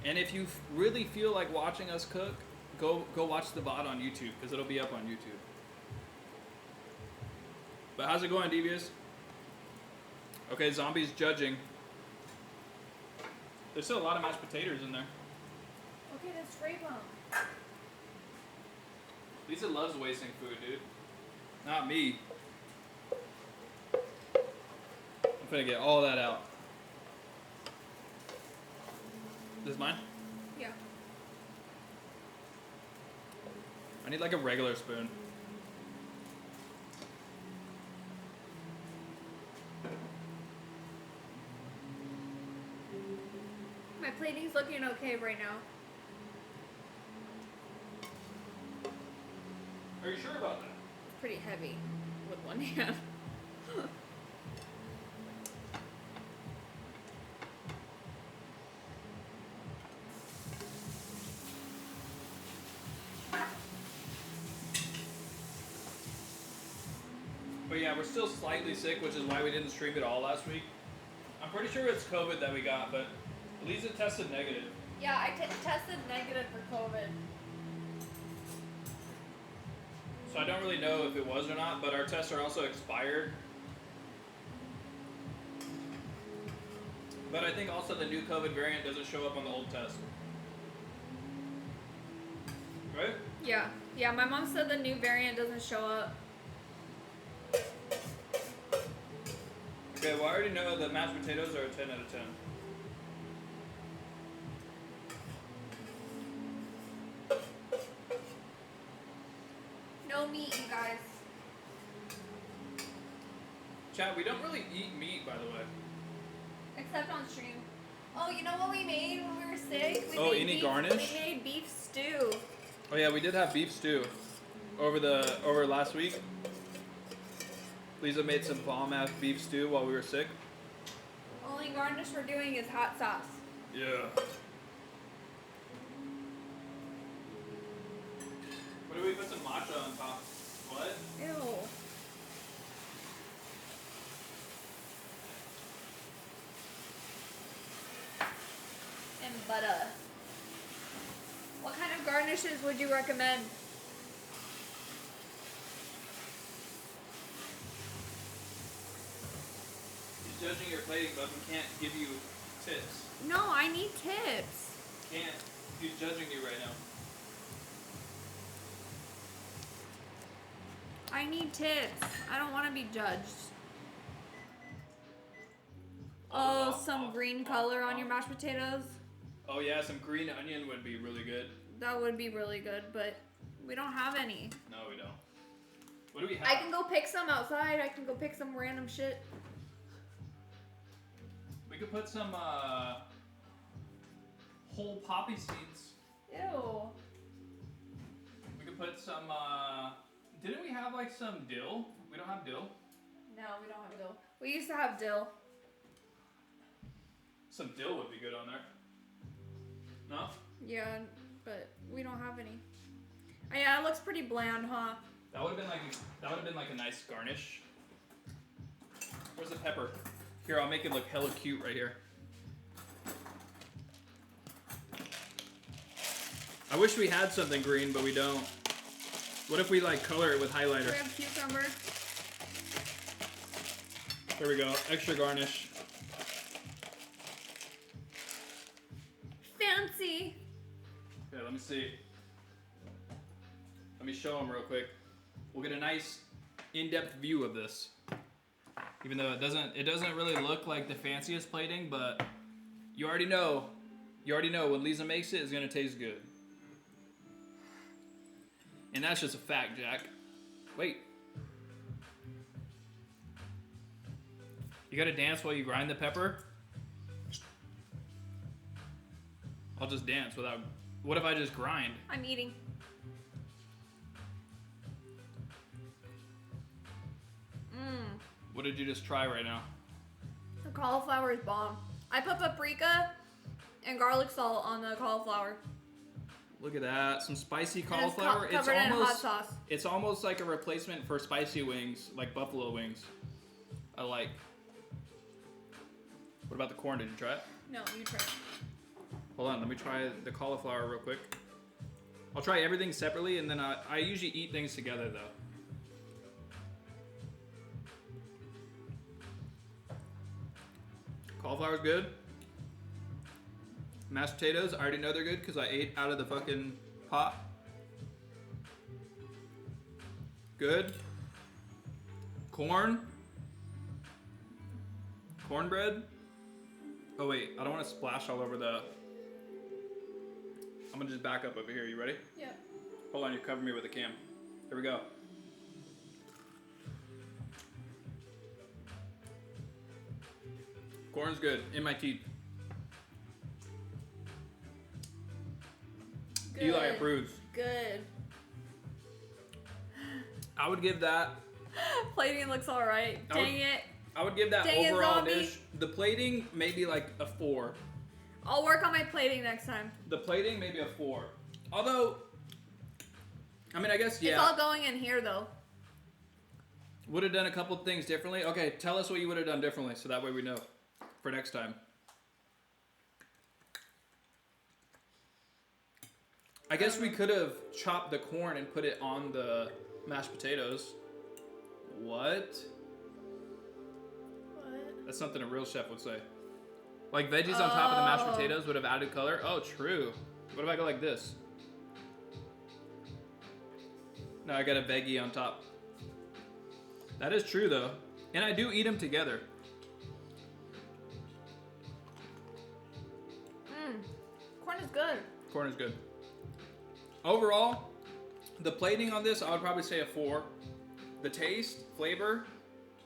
And if you really feel like watching us cook, go watch the VOD on YouTube because it'll be up on YouTube. But how's it going, Devious? Okay, Zombie's judging. There's still a lot of mashed potatoes in there. Okay, let's scrape them. Lisa loves wasting food, dude. Not me. I'm gonna get all that out. This is mine? Yeah. I need like a regular spoon. My plating's looking okay right now. Are you sure about that? It's pretty heavy with one hand. But yeah, we're still slightly sick, which is why we didn't stream it all last week. I'm pretty sure it's COVID that we got, but Lisa tested negative. Yeah, I tested negative for COVID. So I don't really know if it was or not, but our tests are also expired. But I think also the new COVID variant doesn't show up on the old test. Right? Yeah. Yeah, my mom said the new variant doesn't show up. Okay, well I already know that mashed potatoes are a 10 out of 10. No meat, you guys. Chat, we don't really eat meat, by the way. Except on stream. Oh, you know what we made when we were sick? We Oh, made any beef, garnish? We made beef stew. Oh yeah, we did have beef stew over last week. Lisa made some bomb ass beef stew while we were sick. Only garnish we're doing is hot sauce. Yeah. What do we put some matcha on top? What? Ew. And butter. What kind of garnishes would you recommend? He's judging your plating, but we can't give you tips. No, I need tips. Can't. He's judging you right now. I need tips. I don't want to be judged. Oh, some green color on your mashed potatoes? Oh yeah, some green onion would be really good. That would be really good, but we don't have any. No, we don't. What do we have? I can go pick some outside. I can go pick some random shit. We could put some whole poppy seeds. Ew. We could put some didn't we have like some dill? We don't have dill. No, we don't have dill. We used to have dill. Some dill would be good on there. No? Yeah, but we don't have any. Oh, yeah, it looks pretty bland, huh? That would have been like a nice garnish. Where's the pepper? Here, I'll make it look hella cute right here. I wish we had something green, but we don't. What if we like color it with highlighter? We have cucumber. There we go. Extra garnish. Fancy. Okay, let me see. Let me show them real quick. We'll get a nice in-depth view of this. Even though it doesn't really look like the fanciest plating, but you already know when Lisa makes it, it's gonna taste good. And that's just a fact, Jack. Wait. You gotta dance while you grind the pepper? I'll just dance without... What if I just grind? I'm eating. Mmm. What did you just try right now? The cauliflower is bomb. I put paprika and garlic salt on the cauliflower. Look at that. Some spicy And cauliflower. it's covered in hot sauce. It's almost like a replacement for spicy wings, like buffalo wings. I like. What about the corn? Did you try it? No, you try it. Hold on, let me try the cauliflower real quick. I'll try everything separately, and then I usually eat things together, though. Cauliflower's good. Mashed potatoes, I already know they're good because I ate out of the fucking pot. Good. Corn. Cornbread. Oh wait, I don't want to splash all over the... I'm gonna just back up over here. You ready? Yeah. Hold on, you cover me with a cam. Here we go. Corn's good. In my teeth. Good. Eli approves. Good. I would give that... Plating looks alright. Dang it. I would give that Dang it, overall zombie. dish... The plating, maybe like a 4. I'll work on my plating next time. The plating, maybe a 4. Although... I mean, I guess, yeah. It's all going in here, though. Would have done a couple things differently. Okay, tell us what you would have done differently so that way we know for next time. I guess we could have chopped the corn and put it on the mashed potatoes. What? What? That's something a real chef would say. Like veggies on top of the mashed potatoes would have added color. Oh, true. What if I go like this? No, I got a veggie on top. That is true though. And I do eat them together. Corn is good. Corn is good. Overall, the plating on this, I would probably say a 4. The taste, flavor,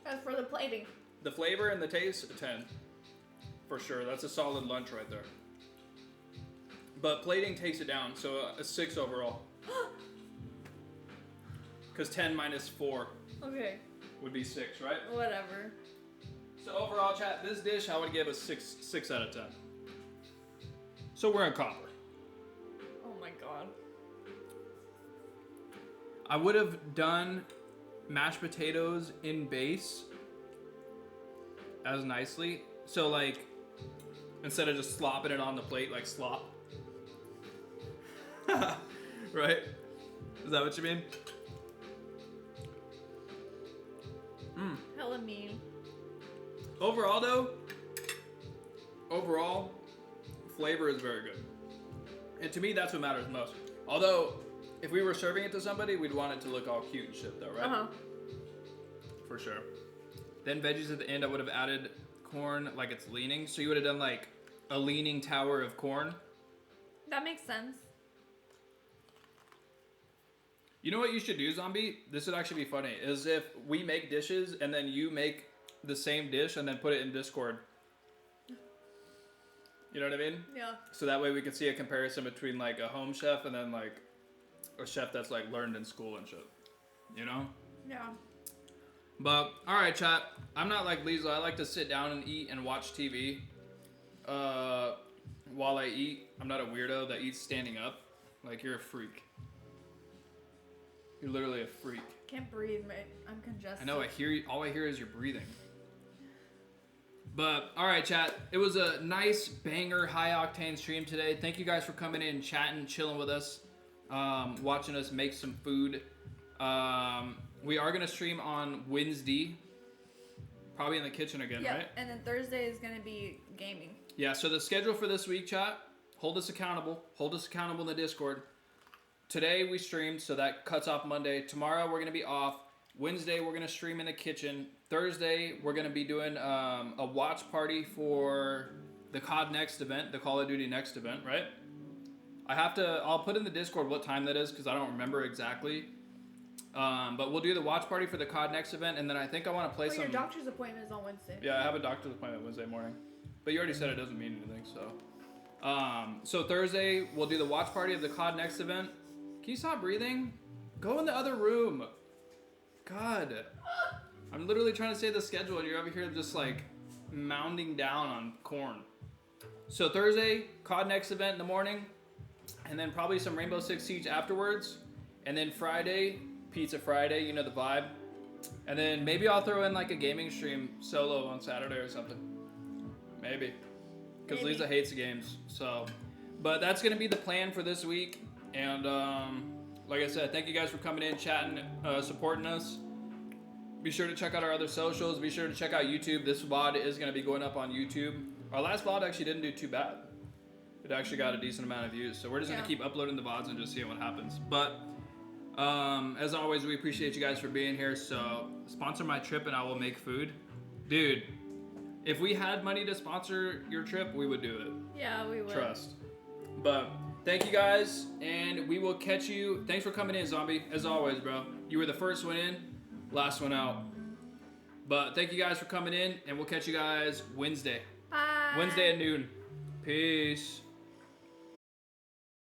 As for the plating. the flavor and the taste, a 10. For sure, that's a solid lunch right there. But plating takes it down, so a 6 overall. Because 10 minus 4 Okay. would be 6, right? Whatever. So overall, chat, this dish I would give a 6 out of 10. So we're in copper. Oh my god. I would have done mashed potatoes in base as nicely. So like, instead of just slopping it on the plate like slop. Right? Is that what you mean? Hella mean. Overall though, flavor is very good. And to me, that's what matters most. Although, if we were serving it to somebody, we'd want it to look all cute and shit though, right? Uh-huh. For sure. Then veggies at the end, I would have added corn like it's leaning. So you would have done like a leaning tower of corn. That makes sense. You know what you should do, Zombie? This would actually be funny. Is if we make dishes and then you make the same dish and then put it in Discord. You know what I mean? Yeah. So that way we can see a comparison between like a home chef and then like a chef that's like learned in school and shit. You know? Yeah. But, alright chat, I'm not like Lisa. I like to sit down and eat and watch TV while I eat. I'm not a weirdo that eats standing up. Like, you're a freak. You're literally a freak. Can't breathe, mate. I'm congested. I know, all I hear is your breathing. But all right, chat. It was a nice banger, high octane stream today. Thank you guys for coming in, chatting, chilling with us, watching us make some food. We are gonna stream on Wednesday, probably in the kitchen again, Yep. right? And then Thursday is gonna be gaming. Yeah. So the schedule for this week, chat. Hold us accountable. Hold us accountable in the Discord. Today we streamed, so that cuts off Monday. Tomorrow we're gonna be off. Wednesday we're gonna stream in the kitchen. Thursday we're gonna be doing a watch party for the COD Next event, the Call of Duty Next event, right? I'll put in the Discord what time that is because I don't remember exactly. But we'll do the watch party for the COD Next event, and then I think I want to play some. Your doctor's appointment is on Wednesday. Yeah, I have a doctor's appointment Wednesday morning, but you already said it doesn't mean anything, so. So Thursday we'll do the watch party of the COD Next event. Can you stop breathing? Go in the other room. God. I'm literally trying to say the schedule and you're over here just like mounding down on corn. So Thursday, COD Next event in the morning, and then probably some Rainbow Six Siege afterwards. And then Friday, Pizza Friday, you know the vibe. And then maybe I'll throw in like a gaming stream solo on Saturday or something. Maybe. Because Lisa hates games, so. But that's going to be the plan for this week. And like I said, thank you guys for coming in, chatting, supporting us. Be sure to check out our other socials. Be sure to check out YouTube. This VOD is going to be going up on YouTube. Our last VOD actually didn't do too bad. It actually got a decent amount of views. So we're just going to keep uploading the VODs and just seeing what happens. But as always, we appreciate you guys for being here. So sponsor my trip and I will make food. Dude, if we had money to sponsor your trip, we would do it. Yeah, we would. Trust. But thank you guys, and we will catch you. Thanks for coming in, Zombie. As always, bro. You were the first one in, last one out. But thank you guys for coming in, and we'll catch you guys Wednesday. Bye. Wednesday at noon. Peace.